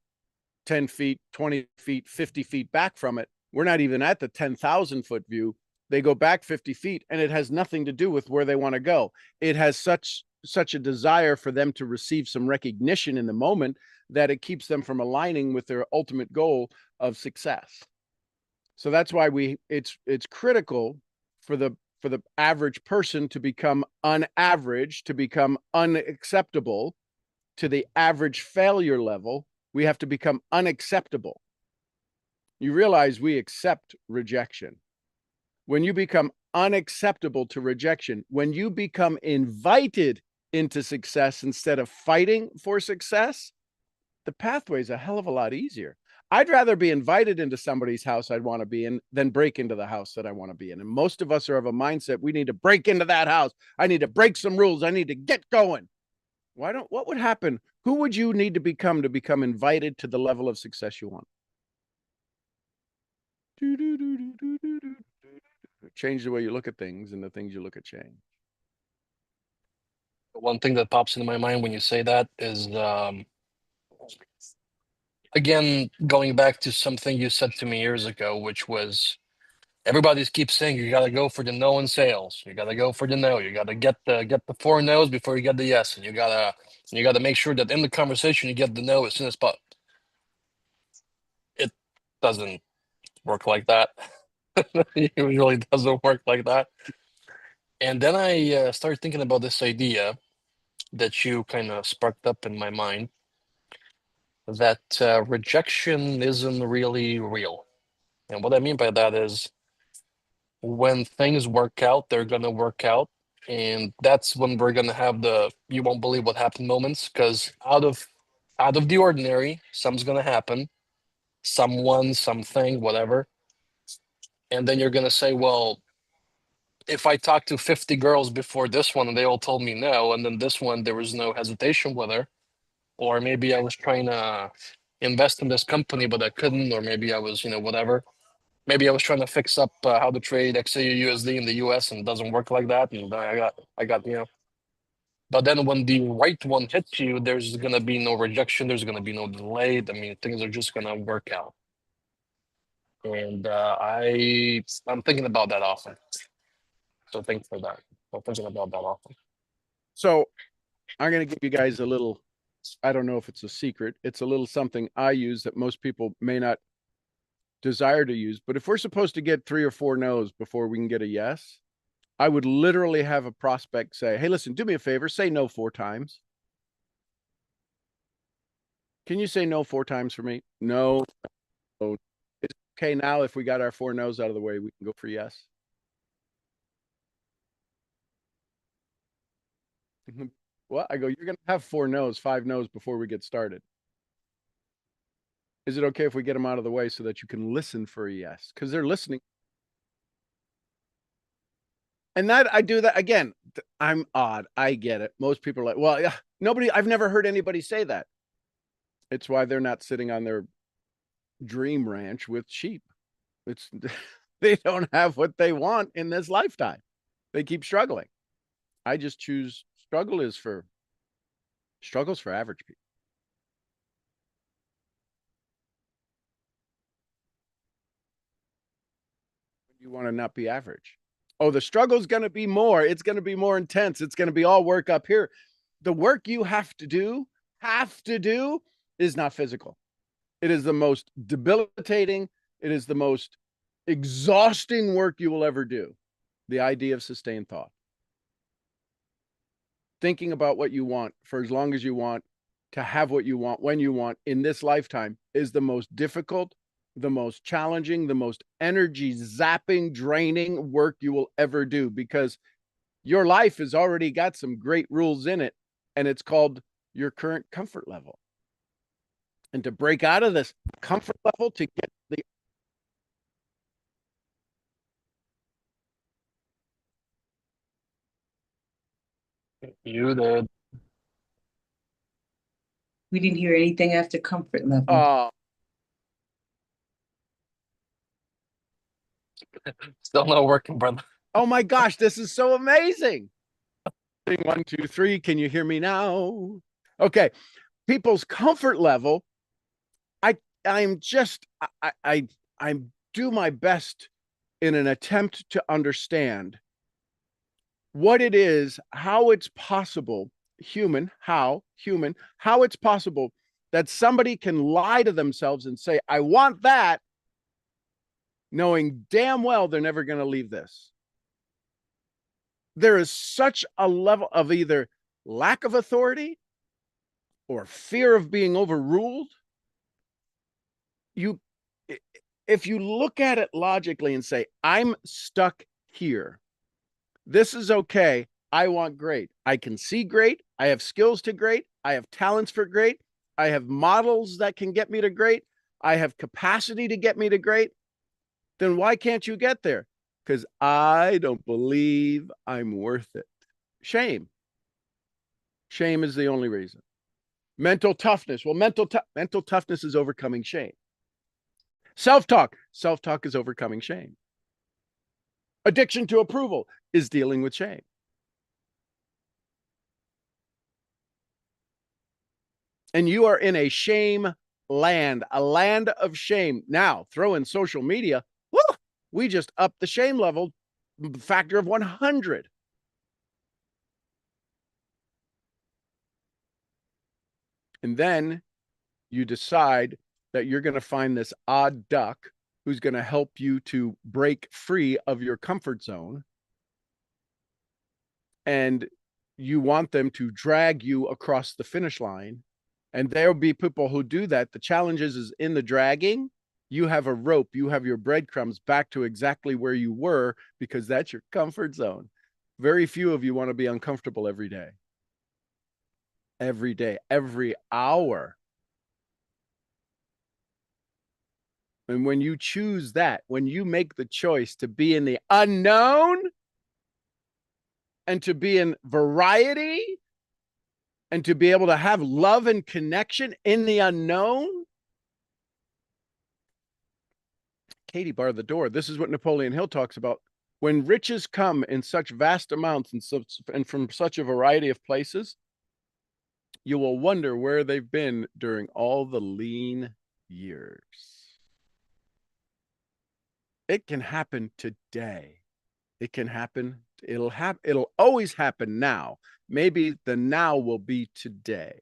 10 feet, 20 feet, 50 feet back from it, we're not even at the 10,000 foot view. They go back 50 feet and it has nothing to do with where they want to go. It has such a desire for them to receive some recognition in the moment that it keeps them from aligning with their ultimate goal of success. So that's why it's critical for the for the average person to become unaverage, to become unacceptable to the average failure level, we have to become unacceptable. You realize we accept rejection. When you become unacceptable to rejection, when you become invited into success instead of fighting for success, the pathway is a hell of a lot easier. I'd rather be invited into somebody's house I'd want to be in than break into the house that I want to be in. And most of us are of a mindset, we need to break into that house. I need to break some rules. I need to get going. What would happen? Who would you need to become invited to the level of success you want? Change the way you look at things, and the things you look at change. One thing that pops into my mind when you say that is, again, going back to something you said to me years ago, which was, everybody keeps saying you got to go for the no in sales. You got to go for the no. You got to get the 4 no's before you get the yes, and you gotta make sure that in the conversation you get the no as soon as possible. It doesn't work like that. It really doesn't work like that. And then I started thinking about this idea that you kind of sparked up in my mind, that rejection isn't really real. And what I mean by that is, when things work out, they're going to work out. And that's when we're going to have the you won't believe what happened moments, because out of the ordinary, something's going to happen. Someone, something, whatever. And then you're going to say, well, if I talked to 50 girls before this one and they all told me no, and then this one, there was no hesitation with her, or maybe I was trying to invest in this company, but I couldn't, or maybe I was, whatever. Maybe I was trying to fix up how to trade XAU USD in the US, and it doesn't work like that. And I got. But then when the right one hits you, there's going to be no rejection. There's going to be no delay. I mean, things are just going to work out. And I'm thinking about that often. So thanks for that. I'm thinking about that often. So I'm going to give you guys a little, I don't know if it's a secret. It's a little something I use that most people may not desire to use. But if we're supposed to get 3 or 4 no's before we can get a yes, I would literally have a prospect say, hey, listen, do me a favor, say no 4 times. Can you say no 4 times for me? No. It's okay now. If we got our 4 no's out of the way, we can go for yes. Well, I go, you're going to have 4 no's, 5 no's before we get started. Is it okay if we get them out of the way so that you can listen for a yes? Because they're listening. And that I do that again. I'm odd. I get it. Most people are like, well, yeah, I've never heard anybody say that. It's why they're not sitting on their dream ranch with sheep. They don't have what they want in this lifetime. They keep struggling. I just choose struggles for average people. You want to not be average. Oh, the struggle's going to be more. It's going to be more intense. It's going to be all work up here. The work you have to do is not physical. It is the most debilitating. It is the most exhausting work you will ever do. The idea of sustained thought. Thinking about what you want for as long as you want, to have what you want when you want in this lifetime, is the most difficult, the most challenging, the most energy zapping, draining work you will ever do, because your life has already got some great rules in it, and it's called your current comfort level. And to break out of this comfort level, to get the You did. We didn't hear anything after comfort level. Still not working, brother. Oh my gosh, this is so amazing. 1, 2, 3. Can you hear me now? Okay. People's comfort level. I do my best in an attempt to understand what it is, how it's possible, how it's possible that somebody can lie to themselves and say, I want that, knowing damn well they're never going to leave this. there is such a level of either lack of authority or fear of being overruled. If you look at it logically and say, I'm stuck here, this is okay, I want great, I can see great, I have skills to great, I have talents for great, I have models that can get me to great, I have capacity to get me to great, then why can't you get there? Because I don't believe I'm worth it. Shame. Shame is the only reason. Mental toughness. Well, mental toughness is overcoming shame. Self-talk. Self-talk is overcoming shame. Addiction to approval is dealing with shame. And you are in a shame land, a land of shame. Now, throw in social media. Woo, we just upped the shame level factor of 100. And then you decide that you're going to find this odd duck who's going to help you to break free of your comfort zone. And you want them to drag you across the finish line. And there'll be people who do that. The challenge is in the dragging. You have a rope, you have your breadcrumbs back to exactly where you were, because that's your comfort zone. Very few of you want to be uncomfortable every day. Every day, every hour. And when you choose that, when you make the choice to be in the unknown and to be in variety and to be able to have love and connection in the unknown. Katie barred the door. This is what Napoleon Hill talks about. When riches come in such vast amounts and from such a variety of places, you will wonder where they've been during all the lean years. It can happen today. It can happen. It'll always happen now. Maybe the now will be today.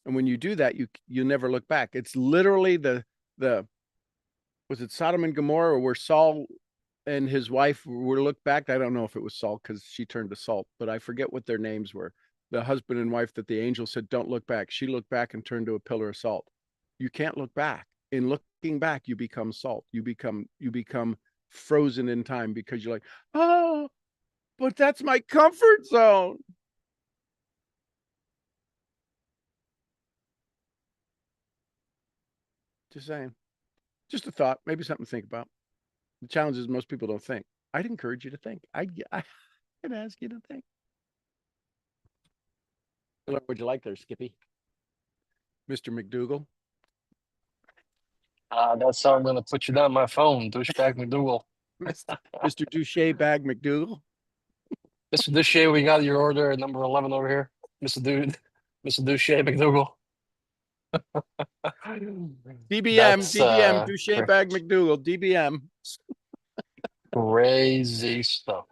And when you do that, you never look back. It's literally the was it Sodom and Gomorrah, where Saul and his wife were looked back? I don't know if it was Saul because she turned to salt, but I forget what their names were. The husband and wife that the angel said, don't look back. She looked back and turned to a pillar of salt. You can't look back. In looking back, you become salt. You become frozen in time because you're like, oh, but that's my comfort zone. Just saying. Just a thought, maybe something to think about. The challenge is most people don't think. I'd encourage you to think. I'd ask you to think. What would you like there, Skippy? Mr. McDougal? That's how I'm going to put you down my phone, douchebag McDougal. Mr. Douche Bag McDougal? Mr. Douche, we got your order at number 11 over here. Mr. Douche McDougal. DBM, Douche Bag McDougal, DBM. Crazy stuff.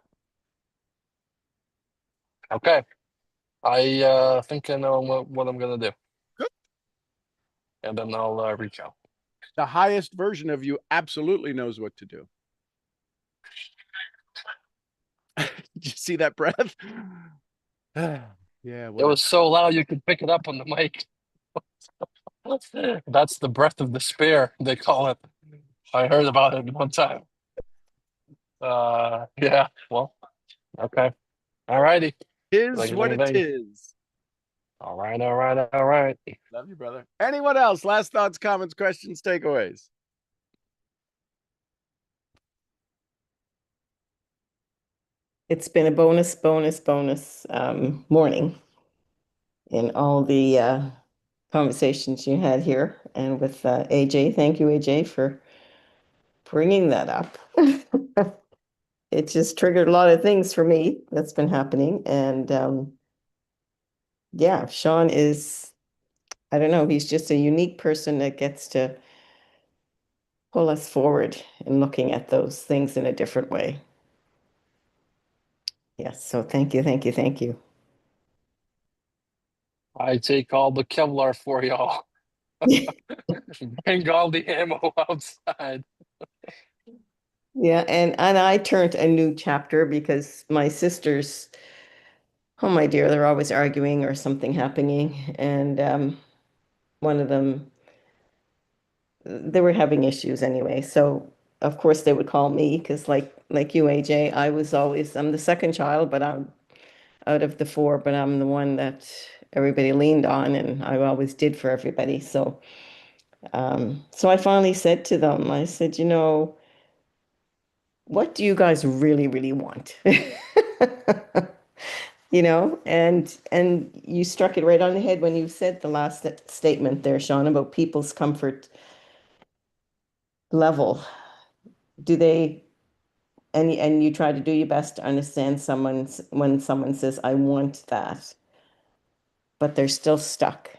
Okay. I think I know what I'm going to do. Good. And then I'll reach out. The highest version of you absolutely knows what to do. Did you see that breath? Yeah. It was so loud you could pick it up on the mic. That's the breath of despair, they call it. I heard about it one time. Yeah, well, okay. All righty. Is what it is. All right, all right, all right. Love you, brother. Anyone else? Last thoughts, comments, questions, takeaways? It's been a bonus morning in all the conversations you had here and with AJ. Thank you, AJ, for bringing that up. It just triggered a lot of things for me that's been happening. And yeah, Sean is, I don't know, he's just a unique person that gets to pull us forward in looking at those things in a different way. Yes, so thank you, thank you, thank you. I take all the Kevlar for y'all. Bring all the ammo outside. Yeah, and I turned a new chapter because my sisters, oh my dear, they're always arguing or something happening. And one of them, they were having issues anyway. So of course they would call me because like you, AJ, I'm the second child, but I'm out of the four, but I'm the one that everybody leaned on and I always did for everybody. So I finally said to them, I said, what do you guys really, really want? And you struck it right on the head when you said the last statement there, Sean, about people's comfort level. Do they, and you try to do your best to understand when someone says, I want that, but they're still stuck.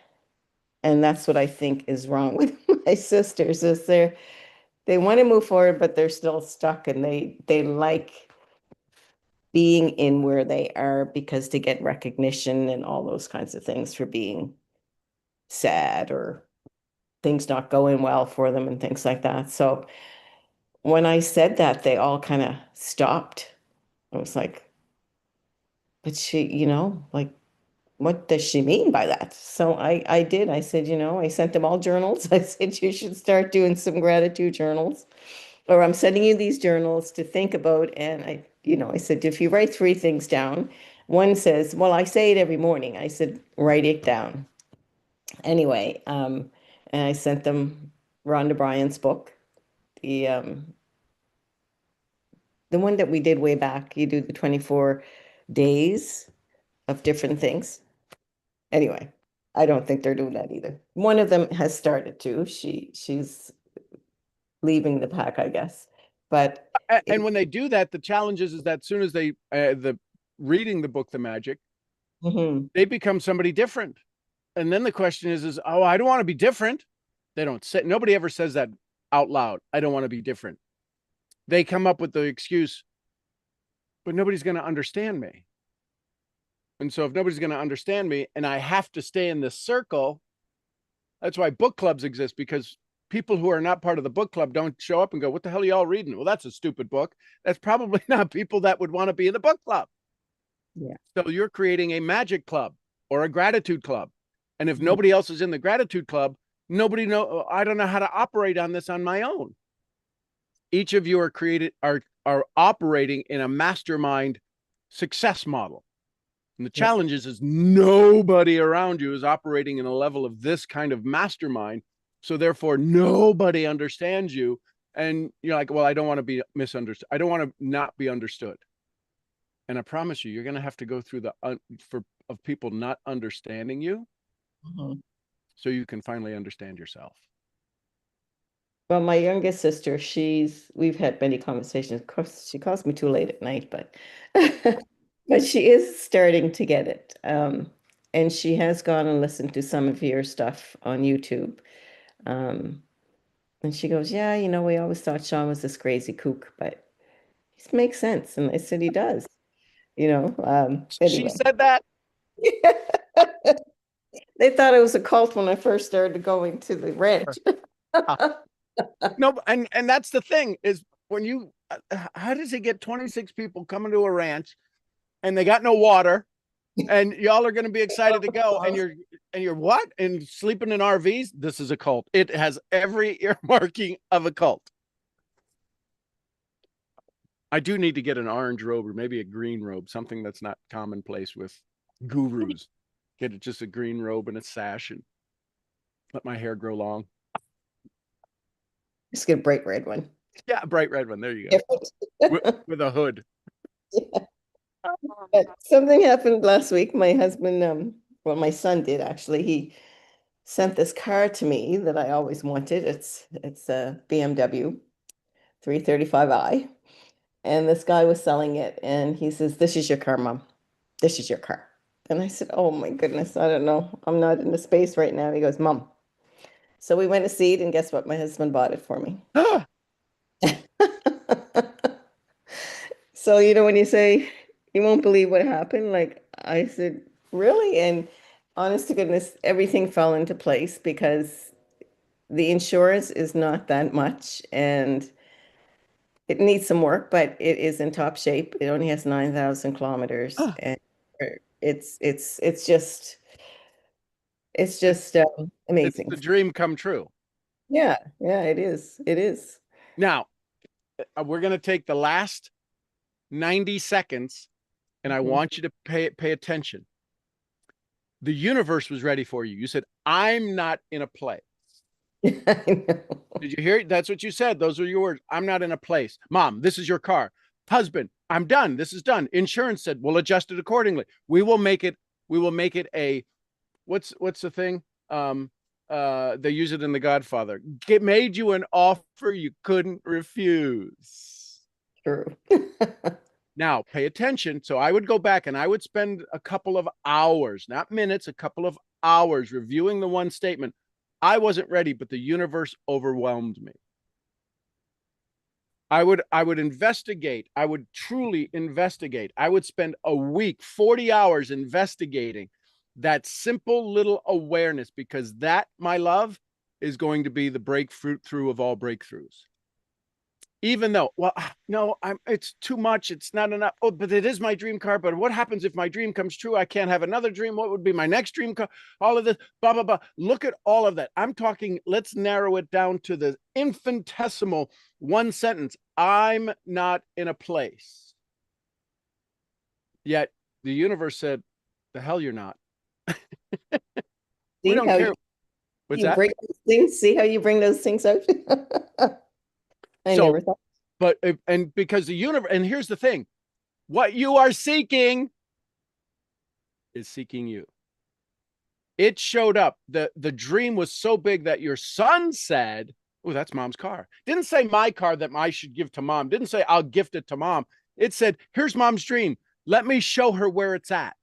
And that's what I think is wrong with my sisters is they want to move forward, but they're still stuck and they like being in where they are because they get recognition and all those kinds of things for being sad or things not going well for them and things like that. So when I said that, they all kind of stopped. I was like, but she, like, what does she mean by that? So I did. I said, I sent them all journals. I said, you should start doing some gratitude journals, or I'm sending you these journals to think about. And I said, if you write 3 things down, one says, well, I say it every morning. I said, write it down. Anyway, and I sent them Rhonda Bryan's book, the one that we did way back. You do the 24 days of different things. Anyway, I don't think they're doing that either. One of them has started to. She's leaving the pack, I guess. But and when they do that, the challenge is that as soon as they reading the book, The Magic, they become somebody different. And then the question is, oh, I don't want to be different. They don't say, nobody ever says that out loud. I don't want to be different. They come up with the excuse, but nobody's going to understand me. And so if nobody's going to understand me and I have to stay in this circle, that's why book clubs exist, because people who are not part of the book club don't show up and go, what the hell are y'all reading? Well, that's a stupid book. That's probably not people that would want to be in the book club. Yeah. So you're creating a magic club or a gratitude club. And if nobody else is in the gratitude club, I don't know how to operate on this on my own. Each of you are operating in a mastermind success model. And the challenge is nobody around you is operating in a level of this kind of mastermind. So therefore, nobody understands you. And you're like, well, I don't want to be misunderstood. I don't want to not be understood. And I promise you, you're going to have to go through of people not understanding you so you can finally understand yourself. Well, my youngest sister, we've had many conversations. Of course, she calls me too late at night, but but she is starting to get it. And she has gone and listened to some of your stuff on YouTube. And she goes, yeah, we always thought Sean was this crazy kook, but he makes sense. And I said, he does, anyway. She said that? They thought it was a cult when I first started going to the ranch. No, and that's the thing is when how does he get 26 people coming to a ranch and they got no water and y'all are going to be excited to go and you're what? And sleeping in RVs? This is a cult. It has every earmarking of a cult. I do need to get an orange robe or maybe a green robe, something that's not commonplace with gurus. Get it just a green robe and a sash and let my hair grow long. Just get a bright red one. Yeah, a bright red one. There you go. with a hood. Yeah. But something happened last week. My husband, my son did actually. He sent this car to me that I always wanted. It's a BMW 335i. And this guy was selling it. And he says, this is your car, Mom. This is your car. And I said, oh my goodness, I don't know. I'm not in the space right now. He goes, Mom. So we went to see it, and guess what? My husband bought it for me. So, when you say you won't believe what happened, like I said, really? And honest to goodness, everything fell into place because the insurance is not that much. And It needs some work, but it is in top shape. It only has 9,000 kilometers, and it's just It's amazing. the dream come true. Yeah, it is. It is. Now, we're going to take the last 90 seconds, and I want you to pay attention. The universe was ready for you. You said, I'm not in a place. I know. Did you hear it? That's what you said. Those are your words. I'm not in a place. Mom, this is your car. Husband, I'm done. This is done. Insurance said, we'll adjust it accordingly. We will make it a, what's the thing? They use it in The Godfather. It made you an offer you couldn't refuse. True. Now, pay attention. So I would go back and I would spend a couple of hours, not minutes, a couple of hours reviewing the one statement. I wasn't ready, but the universe overwhelmed me. I would investigate. I would truly investigate. I would spend a week, 40 hours investigating that simple little awareness, because that, my love, is going to be the breakthrough of all breakthroughs. Even though, well, no, it's too much. It's not enough. Oh, but it is my dream car. But what happens if my dream comes true? I can't have another dream. What would be my next dream car? All of this, blah, blah, blah. Look at all of that. I'm talking, let's narrow it down to the infinitesimal one sentence. I'm not in a place. Yet the universe said, the hell you're not. We don't care. What's that? Break those things. See how you bring those things out? I never thought. But, and because the universe, and here's the thing, what you are seeking is seeking you. It showed up. The dream was so big that your son said, oh, that's mom's car. Didn't say my car that I should give to mom. Didn't say I'll gift it to mom. It said, here's mom's dream. Let me show her where it's at.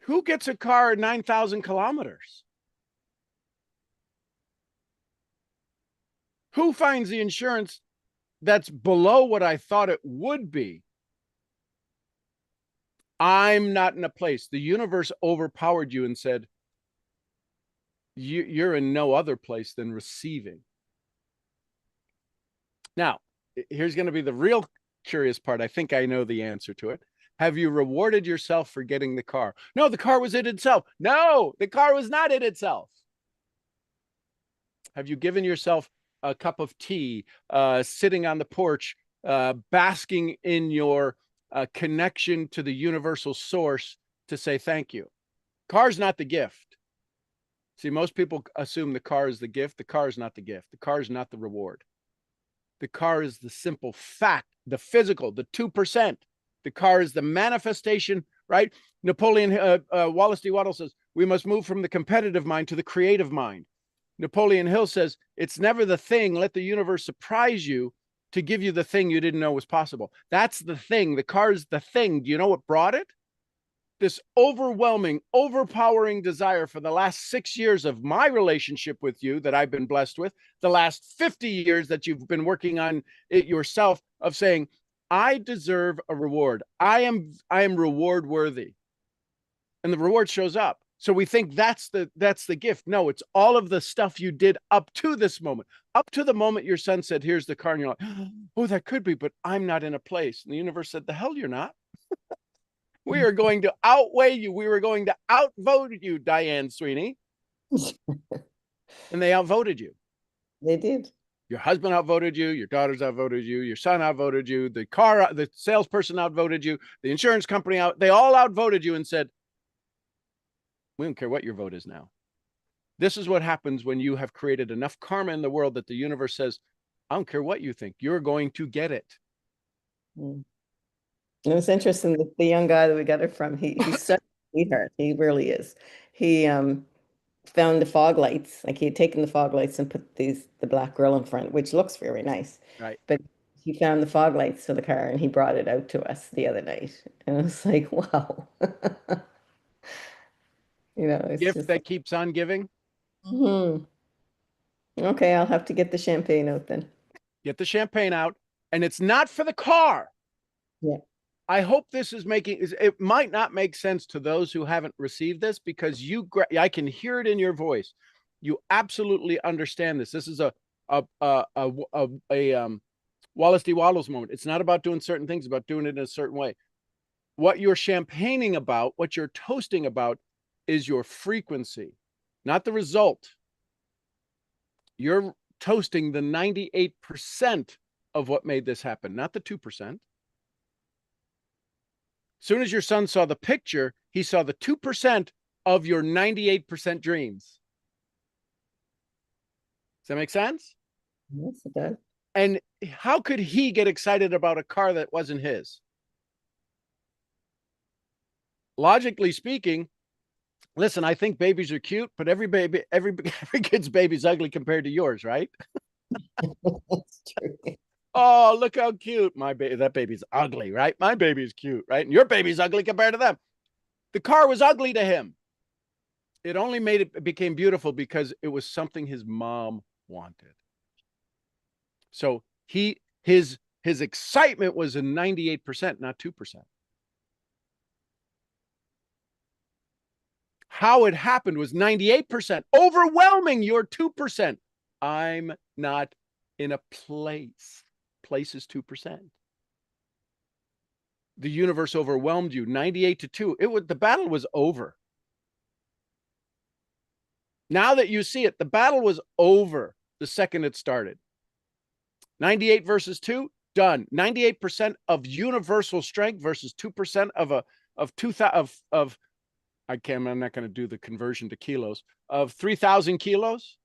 Who gets a car at 9,000 kilometers? Who finds the insurance that's below what I thought it would be? I'm not in a place. The universe overpowered you and said, you're in no other place than receiving. Now, here's going to be the real curious part. I think I know the answer to it. Have you rewarded yourself for getting the car? No, the car was it itself. No, the car was not it itself. Have you given yourself a cup of tea, sitting on the porch, basking in your connection to the universal source to say thank you? Car's not the gift. See, most people assume the car is the gift. The car is not the gift. The car is not the reward. The car is the simple fact, the physical, the 2%. The car is the manifestation, right? Wallace D. Waddell says, we must move from the competitive mind to the creative mind. Napoleon Hill says, it's never the thing. Let the universe surprise you to give you the thing you didn't know was possible. That's the thing. The car is the thing. Do you know what brought it? This overwhelming, overpowering desire for the last 6 years of my relationship with you that I've been blessed with, the last 50 years that you've been working on it yourself, of saying, I deserve a reward. I am reward worthy. And the reward shows up. So we think that's the gift. No, it's all of the stuff you did up to this moment, up to the moment your son said, here's the car. And you're like, oh, that could be, but I'm not in a place. And the universe said, the hell you're not. We are going to outweigh you. We were going to outvote you, Diane Sweeney. And they outvoted you. They did. Your husband outvoted you. Your daughters outvoted you. Your son outvoted you. The salesperson outvoted you. The insurance company they all outvoted you and said, we don't care what your vote is now. This is what happens when you have created enough karma in the world that the universe says, I don't care what you think. You're going to get it. It was interesting that the young guy that we got it from, he's such a sweetheart. He really is. He found the fog lights. Like, he had taken the fog lights and put the black grill in front, which looks very nice. Right. But he found the fog lights for the car and he brought it out to us the other night. And it was like, wow. It's gift just that keeps on giving. Okay, I'll have to get the champagne out then. Get the champagne out. And it's not for the car. Yeah. I hope this is it might not make sense to those who haven't received this, because I can hear it in your voice. You absolutely understand this. This is Wallace D. Waddles moment. It's not about doing certain things, about doing it in a certain way. What you're champagning about, what you're toasting about, is your frequency, not the result. You're toasting the 98% of what made this happen, not the 2%. Soon as your son saw the picture, he saw the 2% of your 98% dreams. Does that make sense? Yes, it does. And how could he get excited about a car that wasn't his? Logically speaking, listen, I think babies are cute, but every kid's baby's ugly compared to yours, right? That's true. Oh, look how cute my baby. That baby's ugly, right? My baby's cute, right? And your baby's ugly compared to them. The car was ugly to him. It only made it became beautiful because it was something his mom wanted. So his excitement was a 98%, not 2%. How it happened was 98%, overwhelming your 2%. I'm not in a place. Place is 2%. The universe overwhelmed you 98-2. The battle was over. Now that you see it, the battle was over the second it started. 98 versus 2, done. 98% of universal strength versus 2% I'm not going to do the conversion to kilos, of 3,000 kilos.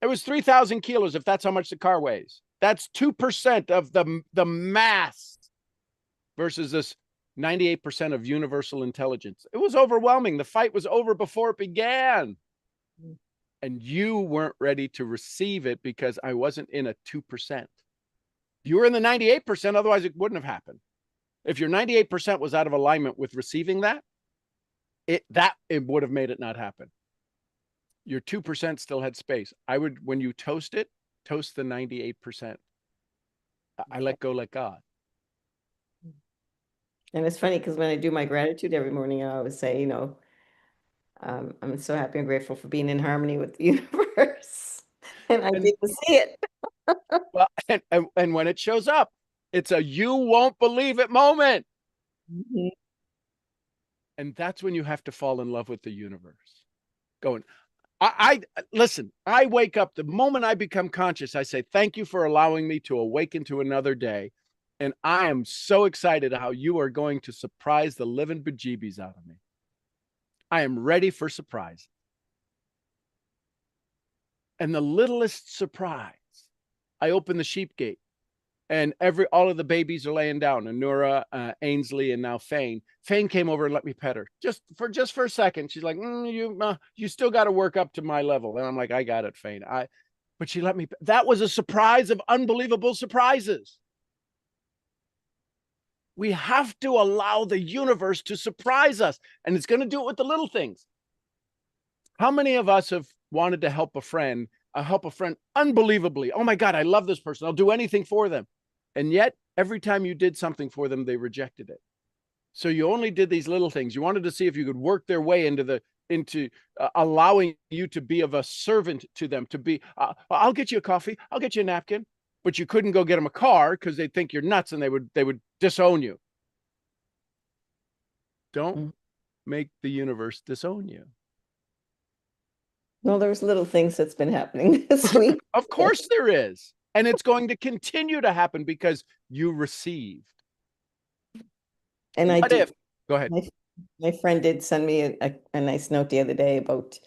It was 3,000 kilos if that's how much the car weighs. That's 2% of the mass versus this 98% of universal intelligence. It was overwhelming. The fight was over before it began. And you weren't ready to receive it because I wasn't in a 2%. You were in the 98%, otherwise it wouldn't have happened. If your 98% was out of alignment with receiving that, it would have made it not happen. Your 2% still had space. I would, when you toast it, toast the 98%. I let go, let God. And it's funny because when I do my gratitude every morning, I always say, I'm so happy and grateful for being in harmony with the universe. And I get to see it. Well, and when it shows up, it's a you won't believe it moment. Mm-hmm. And that's when you have to fall in love with the universe. Going, I listen, I wake up the moment I become conscious. I say, thank you for allowing me to awaken to another day. And I am so excited how you are going to surprise the living bejeebies out of me. I am ready for surprise. And the littlest surprise, I open the sheep gate and all of the babies are laying down, and Nora, Ainsley, and now Fane. Fane came over and let me pet her just for a second. She's like, you still got to work up to my level. And I'm like, I got it, Fane. But she let me. That was a surprise of unbelievable surprises. We have to allow the universe to surprise us, and it's going to do it with the little things. How many of us have wanted to help a friend unbelievably? Oh my God, I love this person. I'll do anything for them. And yet, every time you did something for them, they rejected it. So you only did these little things. You wanted to see if you could work their way into allowing you to be of a servant to them, to be, I'll get you a coffee, I'll get you a napkin, but you couldn't go get them a car because they'd think you're nuts and they would disown you. Don't make the universe disown you. Well, there's little things that's been happening this week. Of course there is. And it's going to continue to happen because you received. And go ahead. My friend did send me a nice note the other day about,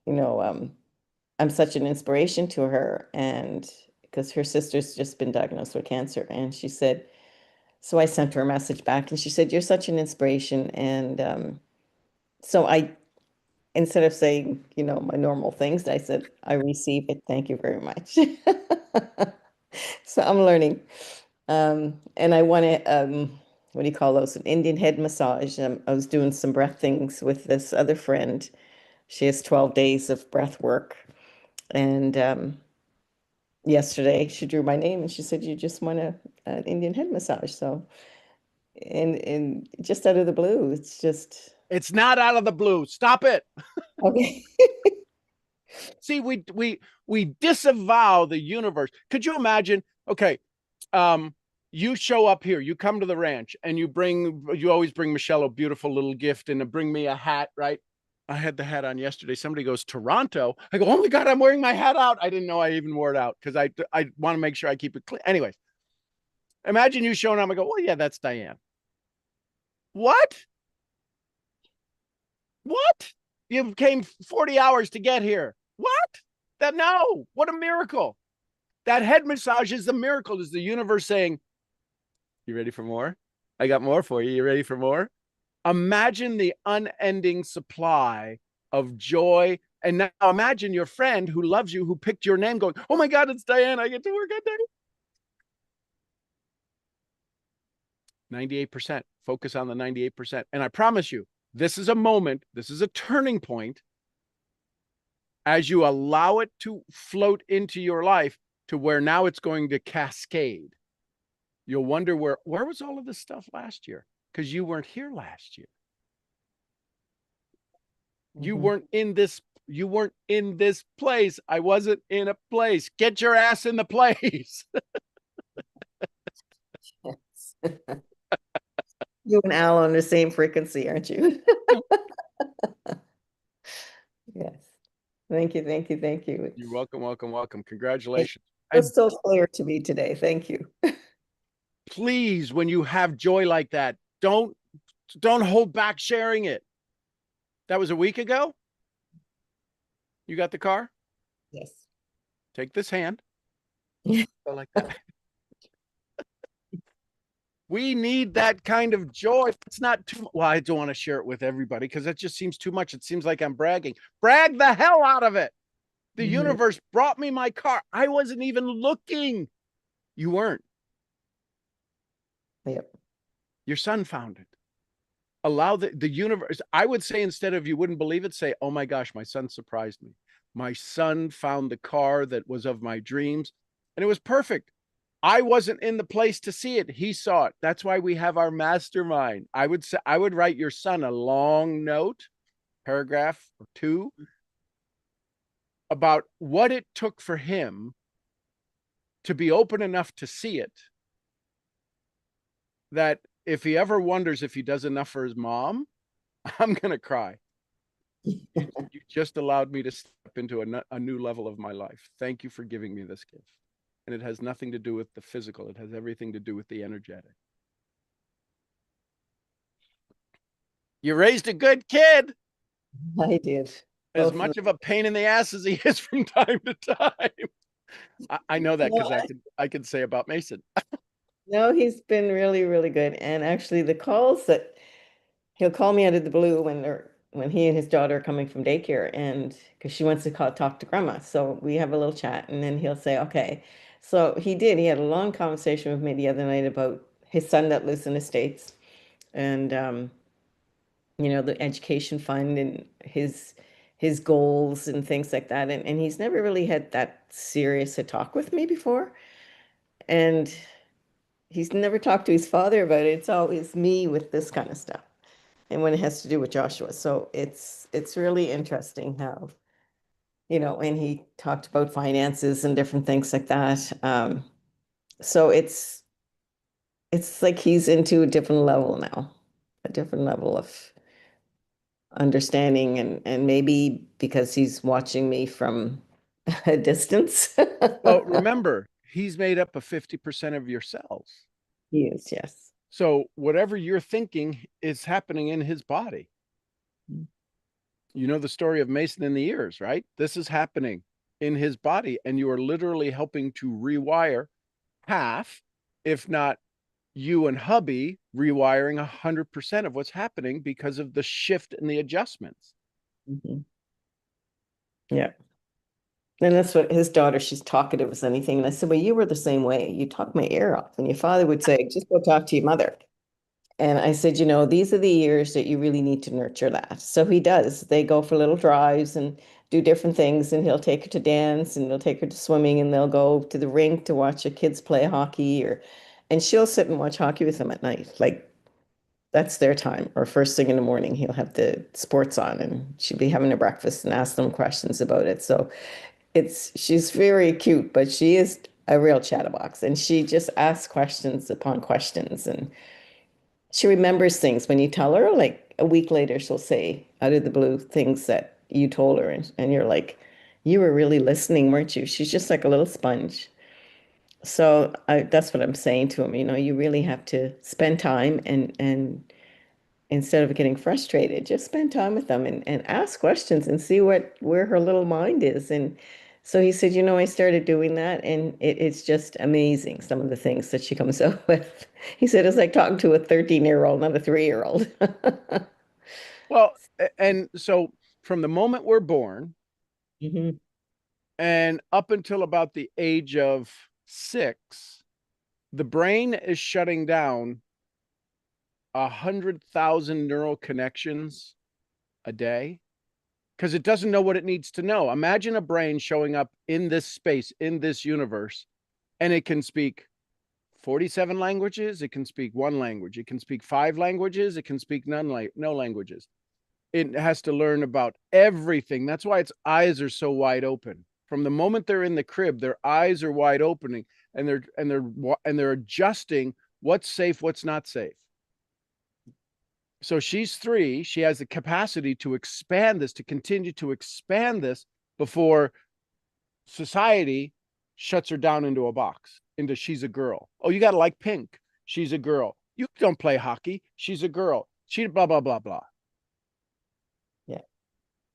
I'm such an inspiration to her, and because her sister's just been diagnosed with cancer. And she said, so I sent her a message back and she said, you're such an inspiration. And so instead of saying, my normal things, I said, I receive it. Thank you very much. So I'm learning. And I want to, what do you call those? An Indian head massage. I was doing some breath things with this other friend. She has 12 days of breath work. And yesterday she drew my name and she said, you just want an Indian head massage. So, and just out of the blue, it's not out of the blue. Stop it. Okay. See, we disavow the universe. Could you imagine? Okay, you show up here, you come to the ranch, and you always bring Michelle a beautiful little gift and bring me a hat, right? I had the hat on yesterday. Somebody goes, Toronto. I go, oh my God, I'm wearing my hat out. I didn't know I even wore it out because I want to make sure I keep it clean. Anyways, imagine you showing up. I go, well, yeah, that's Diane. What? What? You came 40 hours to get here. What? No, what a miracle. That head massage is the miracle, is the universe saying, you ready for more? I got more for you. You ready for more? Imagine the unending supply of joy. And now imagine your friend who loves you, who picked your name, going, oh my God, it's Diane. I get to work on that. 98%. Focus on the 98%. And I promise you, this is a moment, this is a turning point as you allow it to float into your life to where now it's going to cascade. You'll wonder where was all of this stuff last year? Because you weren't here last year. You weren't in this place. I wasn't in a place. Get your ass in the place. You and Al on the same frequency, aren't you? Yes. Thank you, thank you, thank you. You're welcome, welcome, welcome. Congratulations. It's so clear to me today. Thank you. Please, when you have joy like that, don't hold back sharing it. That was a week ago? You got the car? Yes. Take this hand. Go like that. We need that kind of joy. It's not too well, I don't want to share it with everybody because that just seems too much. It seems like I'm bragging. Brag the hell out of it. The universe brought me my car. I wasn't even looking. You weren't. Yep. Your son found it. Allow the universe. I would say, instead of you wouldn't believe it, say, oh my gosh, my son surprised me. My son found the car that was of my dreams, and it was perfect. I wasn't in the place to see it. He saw it. That's why we have our mastermind. I would write your son a long note, paragraph or two, about what it took for him to be open enough to see it, that if he ever wonders if he does enough for his mom, I'm going to cry. You just allowed me to step into a new level of my life. Thank you for giving me this gift. And it has nothing to do with the physical. It has everything to do with the energetic. You raised a good kid. I did. As much of a pain in the ass as he is from time to time. I know that because I can say about Mason. No, he's been really, really good. And actually the calls that he'll call me out of the blue when he and his daughter are coming from daycare, and because she wants to talk to grandma. So we have a little chat, and then he'll say, okay. So he had a long conversation with me the other night about his son that lives in the States, and the education fund and his goals and things like that. And he's never really had that serious a talk with me before. And he's never talked to his father about it. It's always me with this kind of stuff. And when it has to do with Joshua. So it's really interesting how, and he talked about finances and different things like that. So it's like he's into a different level now, a different level of understanding, and maybe because he's watching me from a distance. Well, remember, he's made up of 50% of your cells. He is, yes. So whatever you're thinking is happening in his body. You know the story of Mason in the ears, right? This is happening in his body, and you are literally helping to rewire half, if not you and hubby rewiring 100% of what's happening because of the shift and the adjustments. Yeah. And that's what his daughter, she's talkative as anything. And I said, well, you were the same way. You talk my ear off. And your father would say, just go talk to your mother. And I said, these are the years that you really need to nurture that. So he does. They go for little drives and do different things. And he'll take her to dance, and he'll take her to swimming, and they'll go to the rink to watch the kids play hockey, and she'll sit and watch hockey with him at night. Like, That's their time. Or first thing in the morning, he'll have the sports on and she'll be having a breakfast and ask them questions about it. So she's very cute, but she is a real chatterbox and she just asks questions upon questions and she remembers things when you tell her, like a week later, she'll say out of the blue things that you told her and you're like, you were really listening, weren't you? She's just like a little sponge. So that's what I'm saying to him. You really have to spend time and instead of getting frustrated, just spend time with them and ask questions and see where her little mind is. And so he said, I started doing that and it's just amazing, some of the things that she comes up with. He said, it's like talking to a 13-year-old, not a 3-year-old. Well, and so from the moment we're born and up until about the age of 6, the brain is shutting down 100,000 neural connections a day because it doesn't know what it needs to know. Imagine a brain showing up in this space, in this universe, and it can speak 47 languages. It can speak 1 language. It can speak 5 languages. It can speak no languages. It has to learn about everything. That's why its eyes are so wide open. From the moment they're in the crib, their eyes are wide opening and they're adjusting what's safe, what's not safe. So she's 3. She has the capacity to expand this, to continue to expand this before society shuts her down into a box, into she's a girl. Oh, you got to like pink. She's a girl. You don't play hockey. She's a girl. She blah, blah, blah, blah. Yeah.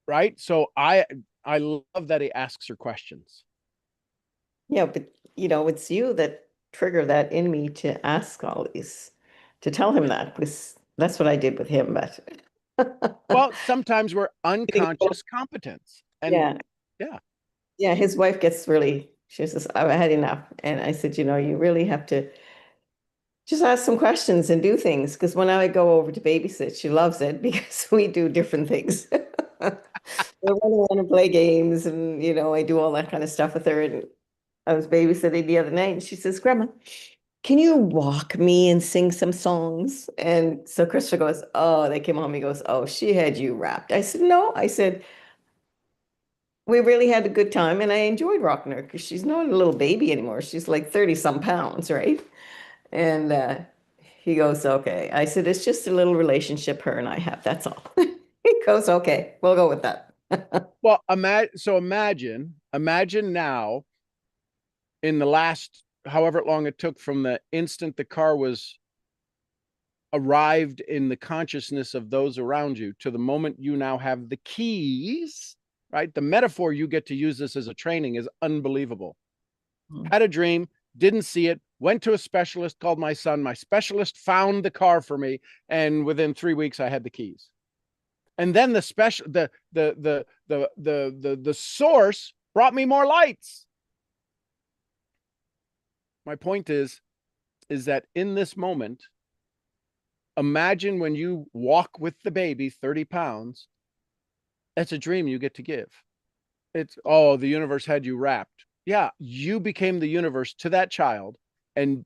Right. So I love that he asks her questions. Yeah. But, it's you that trigger that in me to ask all these, to tell him that, because that's what I did with him. But well, sometimes we're unconscious competence. And yeah. His wife gets really, she says, I've had enough. And I said, you really have to just ask some questions and do things. Because when I go over to babysit, she loves it because we do different things. We run around and play games and, I do all that kind of stuff with her. And I was babysitting the other night and she says, Grandma, can you walk me and sing some songs? And so Christopher goes, oh, they came home. He goes, oh, she had you wrapped. I said, no. I said, we really had a good time and I enjoyed rocking her because she's not a little baby anymore. She's like 30 some pounds, right? And he goes, okay. I said, it's just a little relationship her and I have. That's all. He goes, okay, we'll go with that. Well, imagine now in the last however long it took from the instant the car was arrived in the consciousness of those around you to the moment you now have the keys, right? The metaphor you get to use this as a training is unbelievable. Had a dream, didn't see it, went to a specialist, called my son. My specialist found the car for me, and within 3 weeks I had the keys. And then the source brought me more lights. My point is that in this moment, imagine when you walk with the baby 30 pounds, that's a dream you get to give. It's, oh, the universe had you wrapped. Yeah, you became the universe to that child and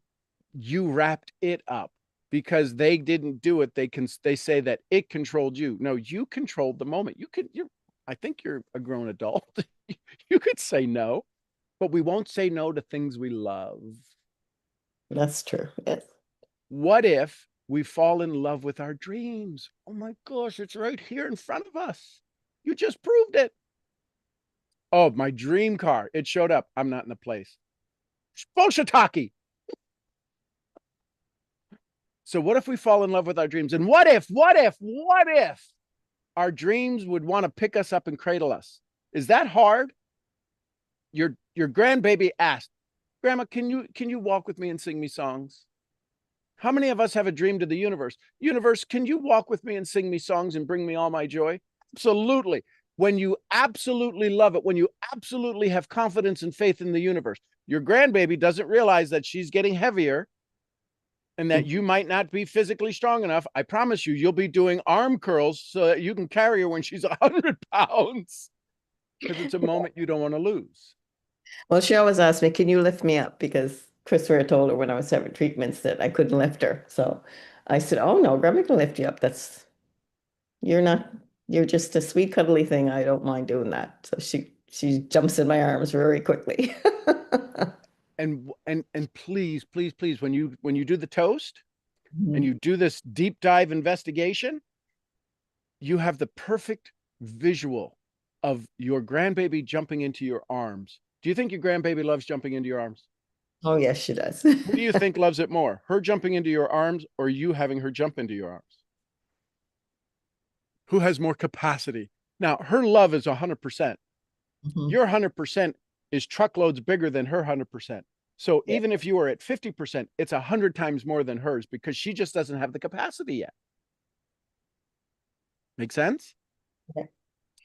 you wrapped it up because they didn't do it. They say that it controlled you. No, you controlled the moment. I think you're a grown adult. You could say no, but we won't say no to things we love. That's true. Yes. What if we fall in love with our dreams? Oh my gosh, it's right here in front of us. You just proved it. Oh, my dream car. It showed up. I'm not in the place. Bullshitaki. So what if we fall in love with our dreams? And what if our dreams would want to pick us up and cradle us? Is that hard? Your grandbaby asked, Grandma, can you walk with me and sing me songs? How many of us have a dream to the universe? Universe, can you walk with me and sing me songs and bring me all my joy? Absolutely. When you absolutely love it, when you absolutely have confidence and faith in the universe, your grandbaby doesn't realize that she's getting heavier and that you might not be physically strong enough. I promise you, you'll be doing arm curls so that you can carry her when she's 100 pounds because it's a moment you don't want to lose. Well, she always asked me, can you lift me up? Because Christopher told her when I was having treatments that I couldn't lift her. So I said, oh no, Grandma can lift you up. You're just a sweet cuddly thing. I don't mind doing that. So she jumps in my arms very quickly. And please, please, please, when you do the toast and Mhm. you do this deep dive investigation, you have the perfect visual of your grandbaby jumping into your arms. Do you think your grandbaby loves jumping into your arms? Oh yes, she does. Who do you think loves it more? Her jumping into your arms or you having her jump into your arms? Who has more capacity? Now, her love is 100%. Mhm. Your 100% is truckloads bigger than her 100%. So Yeah. even if you are at 50%, it's 100 times more than hers because she just doesn't have the capacity yet. Make sense? Yeah.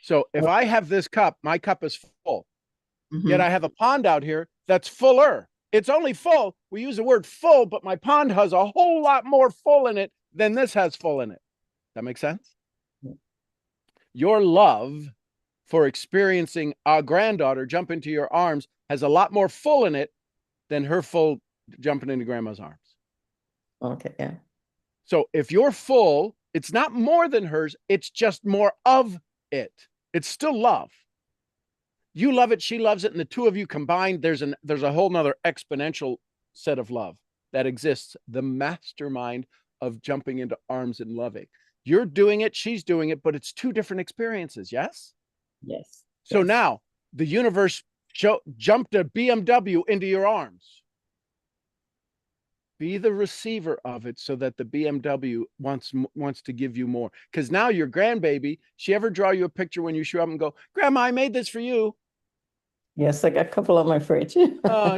So if I have this cup, my cup is full. Yet Mhm. I have a pond out here that's fuller. It's only full. We use the word full, but my pond has a whole lot more full in it than this has full in it. That makes sense? Yeah. Your love for experiencing a granddaughter jump into your arms has a lot more full in it than her full jumping into grandma's arms. Okay, yeah. So if you're full, it's not more than hers, it's just more of it. It's still love. You love it, she loves it, and the two of you combined, there's a whole nother exponential set of love that exists. The mastermind of jumping into arms and loving. You're doing it, she's doing it, but it's two different experiences, yes? Yes. So Yes. now the universe jumped a BMW into your arms. Be the receiver of it so that the BMW wants to give you more. Because now your grandbaby, she ever draw you a picture when you show up and go, Grandma, I made this for you. Yes, I got a couple on my fridge.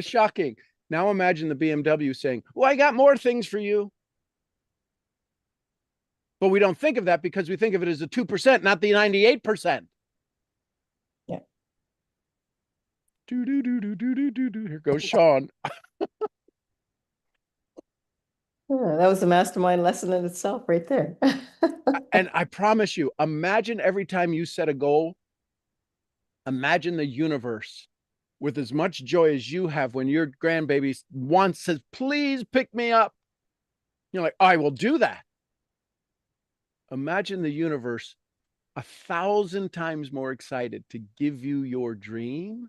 Shocking. Now imagine the BMW saying, well, I got more things for you. But we don't think of that because we think of it as the 2%, not the 98%. Yeah. Here goes Sean. That was a mastermind lesson in itself right there. And I promise you, imagine every time you set a goal, imagine the universe with as much joy as you have when your grandbaby once says, please pick me up. You're like, I will do that. Imagine the universe 1,000 times more excited to give you your dream,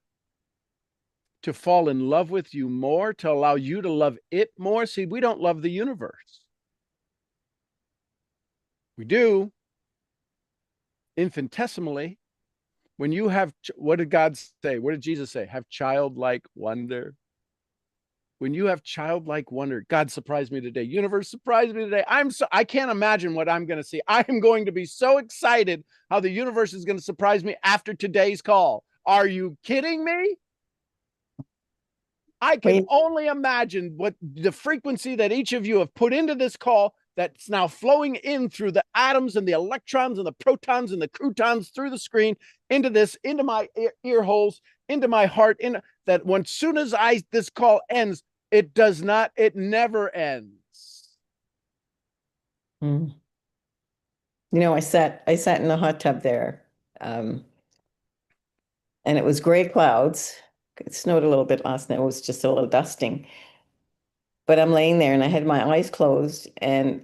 to fall in love with you more, to allow you to love it more. See, we don't love the universe. We do infinitesimally. When you have, what did God say? What did Jesus say? Have childlike wonder. When you have childlike wonder, God surprised me today. Universe surprised me today. I can't imagine what I'm going to see. I am going to be so excited how the universe is going to surprise me after today's call. Are you kidding me? I can only imagine what the frequency that each of you have put into this call that's now flowing in through the atoms and the electrons and the protons and the croutons through the screen into my ear holes, into my heart, that when soon as this call ends, it never ends. You know, I sat in the hot tub there, and it was gray clouds. It snowed a little bit last night. It was just a little dusting. But I'm laying there and I had my eyes closed and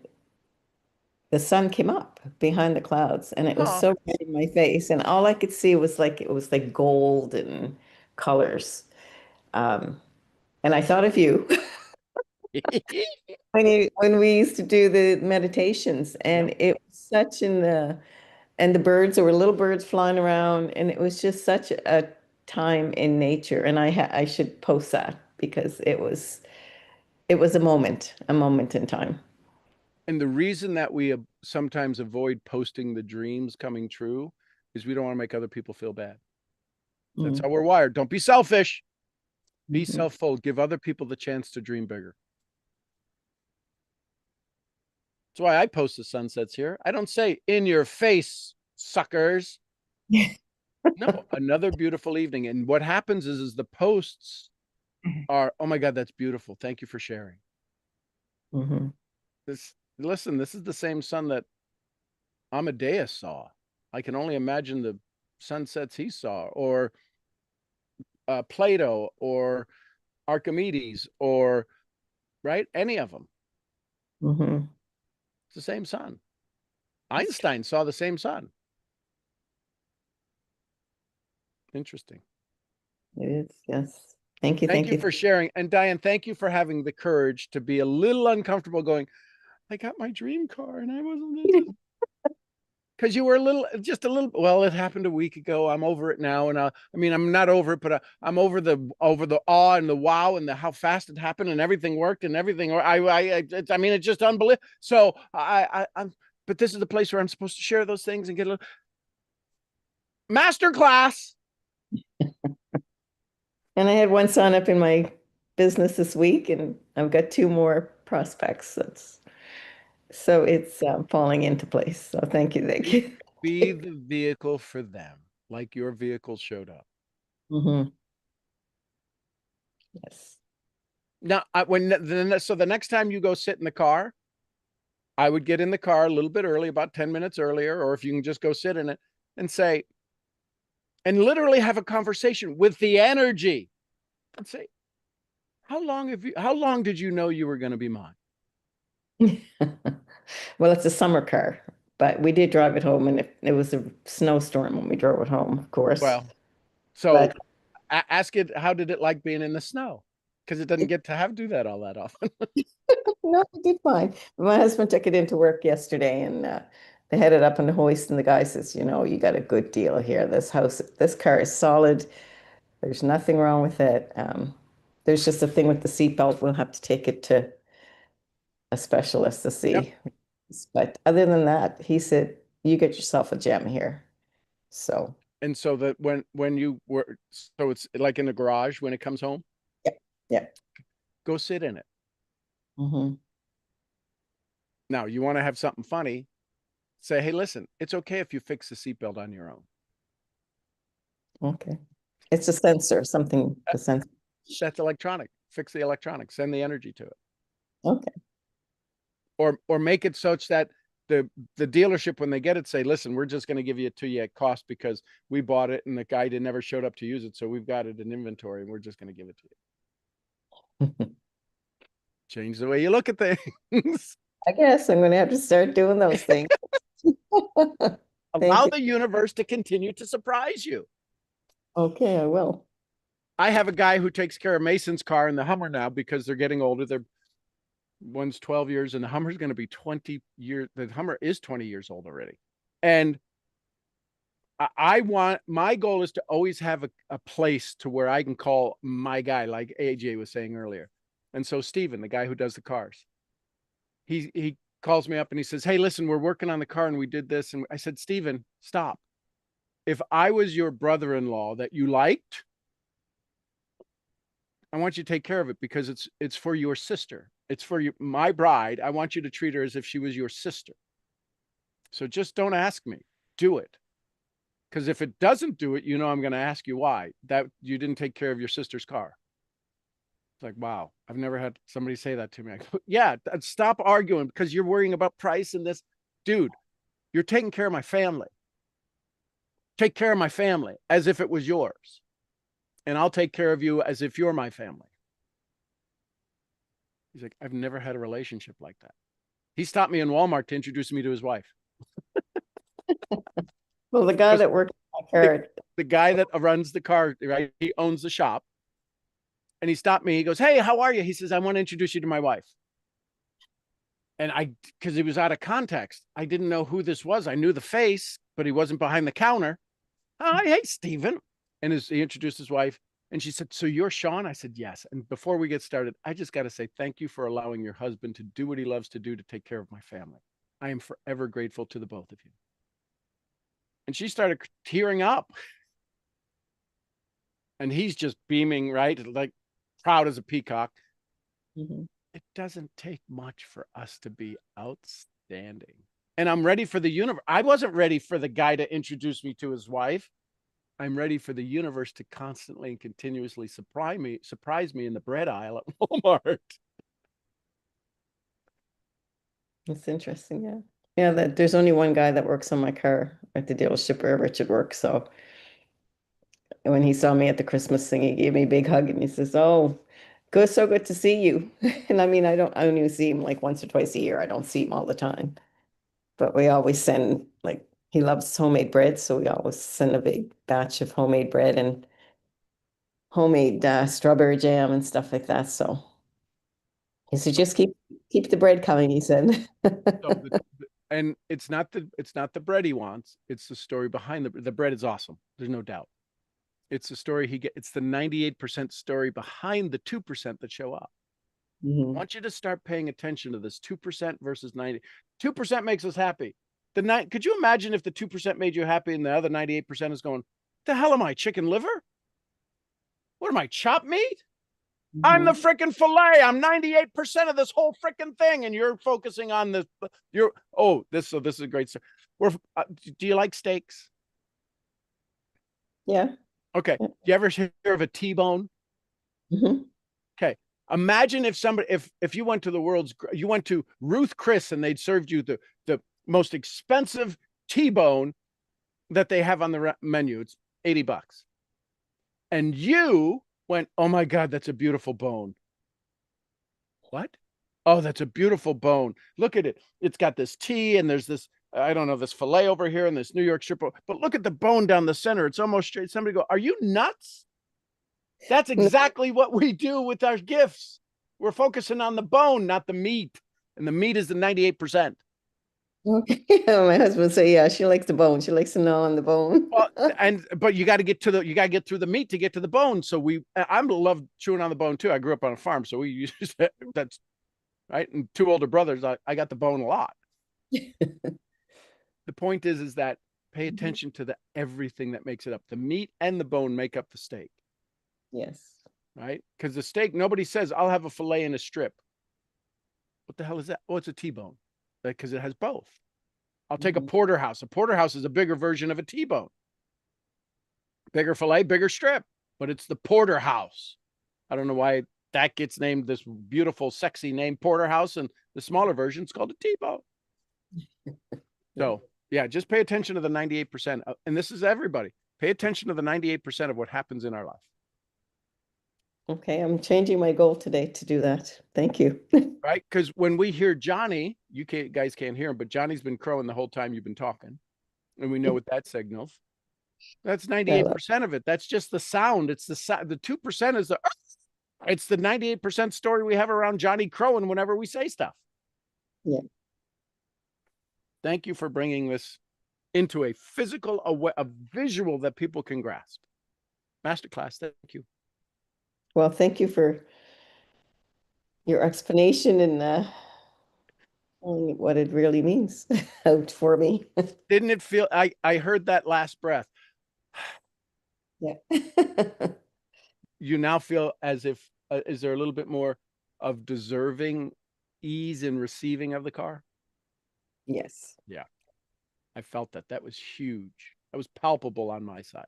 the sun came up behind the clouds and it was so bright in my face. And all I could see was it was like gold and colors. And I thought of you when we used to do the meditations, and it was such and the birds, there were little birds flying around, and it was just such a time in nature. And I should post that because it was a moment in time. And the reason that we sometimes avoid posting the dreams coming true is we don't want to make other people feel bad. That's how we're wired. Don't be selfish. Be self-full. Give other people the chance to dream bigger. That's why I post the sunsets here. I don't say in your face, suckers. No, another beautiful evening. And what happens is the posts are, oh my God, that's beautiful. Thank you for sharing. Listen, this is the same sun that Amadeus saw. I can only imagine the sunsets he saw, or Plato, or Archimedes, or right, any of them. It's the same sun. Einstein saw the same sun. Interesting. It is, yes. Thank you. Thank you for sharing. And Diane, thank you for having the courage to be a little uncomfortable going, I got my dream car and I wasn't. Because you were just a little, well, it happened a week ago. I'm over it now. And I mean, I'm not over it, but I'm over the awe and the wow and the how fast it happened and everything worked and everything. I mean, it's just unbelievable. So but this is the place where I'm supposed to share those things and get a little master class. And I had one sign up in my business this week, and I've got 2 more prospects. So it's falling into place. So thank you. Be the vehicle for them, like your vehicle showed up. Yes. Now, so the next time you go sit in the car, I would get in the car a little bit early, about 10 minutes earlier, or if you can just go sit in it and say, and literally have a conversation with the energy and say, how long did you know you were going to be mine? Well, it's a summer car, but we did drive it home, and it was a snowstorm when we drove it home, of course. Well, so ask it, how did it like being in the snow? Because it doesn't get to do that all that often. No, it did fine. My husband took it into work yesterday, and they had it up on the hoist, and the guy says, you got a good deal here. This car is solid. There's nothing wrong with it. There's just a thing with the seatbelt. We'll have to take it to a specialist to see. Yep. But other than that, he said, you get yourself a gem here. So. And so that when you were, so it's like in the garage when it comes home? Yeah. Yeah. Go sit in it. Now, you want to have something funny, say, hey, listen, it's okay if you fix the seatbelt on your own. Okay. It's a sensor, something to sense. That's electronic. Fix the electronics, send the energy to it. Okay. Or make it such that the dealership, when they get it, say, listen, we're just going to give it to you at cost because we bought it and the guy never showed up to use it. So we've got it in inventory and we're just going to give it to you. Change the way you look at things. I guess I'm going to have to start doing those things. Allow the universe to continue to surprise you. Okay, I will. I have a guy who takes care of Mason's car and the Hummer now because they're getting older. One's 12 years and the Hummer's going to be 20 years. The Hummer is 20 years old already. And my goal is to always have a place to where I can call my guy, like AJ was saying earlier. And so Steven, the guy who does the cars, he calls me up and he says, hey, listen, we're working on the car and we did this. And I said, Steven, stop. If I was your brother-in-law that you liked, I want you to take care of it because it's for your sister. It's for my bride. I want you to treat her as if she was your sister. So just don't ask me. Do it. Because if it doesn't do it, I'm going to ask you why. That you didn't take care of your sister's car. It's like, wow, I've never had somebody say that to me. I go, yeah, stop arguing because you're worrying about price and this. Dude, you're taking care of my family. Take care of my family as if it was yours. And I'll take care of you as if you're my family. He's like, I've never had a relationship like that. He stopped me in Walmart to introduce me to his wife. Well, the guy that works in my car. The guy that runs the car, right? He owns the shop. And he stopped me. He goes, hey, how are you? He says, I want to introduce you to my wife. And because he was out of context, I didn't know who this was. I knew the face, but he wasn't behind the counter. Hi, hey, Steven. And he introduced his wife. And she said, so you're Sean? I said, yes. And before we get started, I just got to say thank you for allowing your husband to do what he loves to do to take care of my family. I am forever grateful to the both of you. And she started tearing up. And he's just beaming, right? Like proud as a peacock. It doesn't take much for us to be outstanding. And I'm ready for the universe. I wasn't ready for the guy to introduce me to his wife. I'm ready for the universe to constantly and continuously surprise me in the bread aisle at Walmart. That's interesting, yeah. Yeah, there's only one guy that works on my car at the dealership where Richard works. So when he saw me at the Christmas thing, he gave me a big hug and he says, oh, so good to see you. And I mean, I only see him like once or twice a year. I don't see him all the time. But we always send, like, he loves homemade bread, so we always send a big batch of homemade bread and homemade strawberry jam and stuff like that. So he said, just keep the bread coming, he said. And it's not the bread he wants. It's the story behind the bread is awesome. There's no doubt. It's the story it's the 98% story behind the 2% that show up. I want you to start paying attention to this 2% versus 90. 2% makes us happy. Could you imagine if the 2% made you happy and the other 98% is going, the hell am I, chicken liver? What am I, chopped meat? I'm the freaking filet. I'm 98% of this whole freaking thing. And you're focusing on this. This is a great story. Do you like steaks? Yeah. Okay. Do you ever hear of a T-bone? Okay. Imagine if you went to Ruth Chris and they'd served you the most expensive T-bone that they have on the menu. It's $80. And you went, oh my God, that's a beautiful bone. What? Oh, that's a beautiful bone. Look at it. It's got this T and there's this, I don't know, this filet over here and this New York strip. But look at the bone down the center. It's almost straight. Somebody go, are you nuts? That's exactly what we do with our gifts. We're focusing on the bone, not the meat. And the meat is the 98%. Okay. My husband say, yeah, she likes the bone. She likes to gnaw on the bone. Well, but you got to get through the meat to get to the bone. So I love chewing on the bone too. I grew up on a farm, so we use that's right. And 2 older brothers, I got the bone a lot. The point is that pay attention to everything that makes it up. The meat and the bone make up the steak. Yes. Right? Because the steak, nobody says, I'll have a filet and a strip. What the hell is that? Oh, it's a T-bone. Because it has both. I'll take a porterhouse. A porterhouse is a bigger version of a T-bone. Bigger filet, bigger strip. But it's the porterhouse. I don't know why that gets named this beautiful, sexy name, porterhouse, and the smaller version is called a T-bone. So, yeah, just pay attention to the 98%. And this is everybody. Pay attention to the 98% of what happens in our life. Okay, I'm changing my goal today to do that. Thank you. Right? Because when we hear Johnny, guys can't hear him, but Johnny's been crowing the whole time you've been talking. And we know what that signals. That's 98% of it. That's just the sound. It's the 2% is it's the 98% story we have around Johnny crowing whenever we say stuff. Yeah. Thank you for bringing this into a a visual that people can grasp. Masterclass. Thank you. Well, thank you for your explanation and what it really means out for me. Didn't it feel, I heard that last breath. Yeah. You now feel as if, is there a little bit more of deserving ease in receiving of the car? Yes. Yeah. I felt that. That was huge. That was palpable on my side.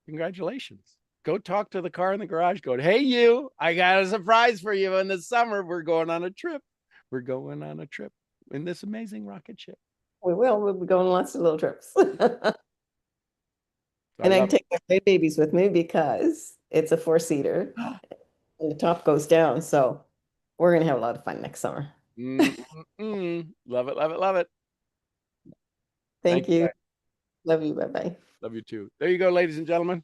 Congratulations. Go talk to the car in the garage. Go, hey, you, I got a surprise for you in the summer. We're going on a trip. We're going on a trip in this amazing rocket ship. We will. We'll be going on lots of little trips. And I can take my babies with me because it's a 4-seater and the top goes down. So we're going to have a lot of fun next summer. Love it, love it, love it. Thank you. Love you. Bye-bye. Love you too. There you go, ladies and gentlemen.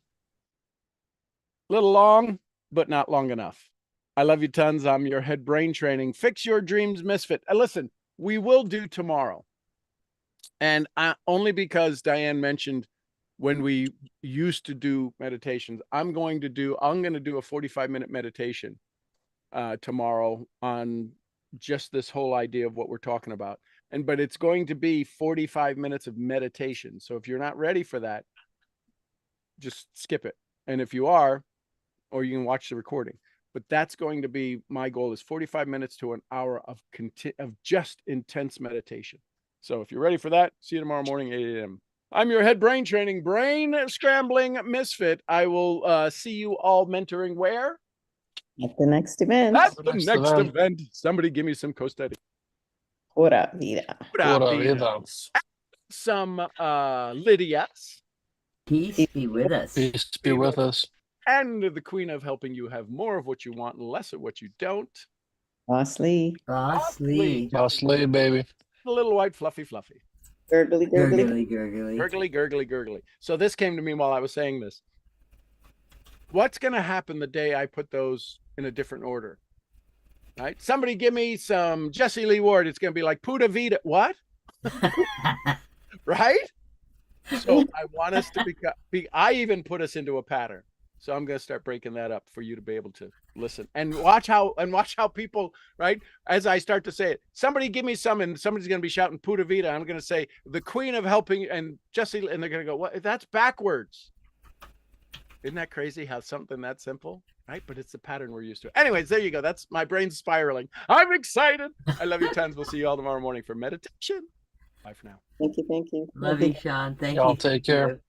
A little long, but not long enough. I love you tons. I'm your head brain training. Fix your dreams misfit. Listen, we will do tomorrow. And only because Diane mentioned when we used to do meditations, I'm going to do a 45-minute meditation tomorrow on just this whole idea of what we're talking about. But it's going to be 45 minutes of meditation. So if you're not ready for that, just skip it. And if you are, or you can watch the recording. But that's going to be my goal, is 45 minutes to an hour of just intense meditation. So if you're ready for that, see you tomorrow morning, 8 a.m. I'm your head brain training, brain scrambling misfit. I will see you all mentoring where? At the next event. At the next event. Somebody give me some Costa Rica. Pura vida. Pura vida. Some Lydias. Peace be with us. Peace be with us. And the queen of helping you have more of what you want and less of what you don't. Boss Lee. Boss Lee. Boss Lee, baby. The little white fluffy. Gurgly, gurgly. Gurgly, gurgly. Gurgly. So this came to me while I was saying this. What's going to happen the day I put those in a different order? Right? Somebody give me some Jesse Lee Ward. It's going to be like Puta Vida. What? Right? So I want us to I even put us into a pattern. So I'm going to start breaking that up for you to be able to listen and watch how people, right? As I start to say it, somebody give me some, and somebody's going to be shouting Puta Vida. I'm going to say the queen of helping and Jesse, and they're going to go, what? That's backwards. Isn't that crazy how something that simple, right? But it's the pattern we're used to. Anyways, there you go. That's my brain spiraling. I'm excited. I love you tons. We'll see you all tomorrow morning for meditation. Bye for now. Thank you. Love you, Sean. Thank Y'all you. take care.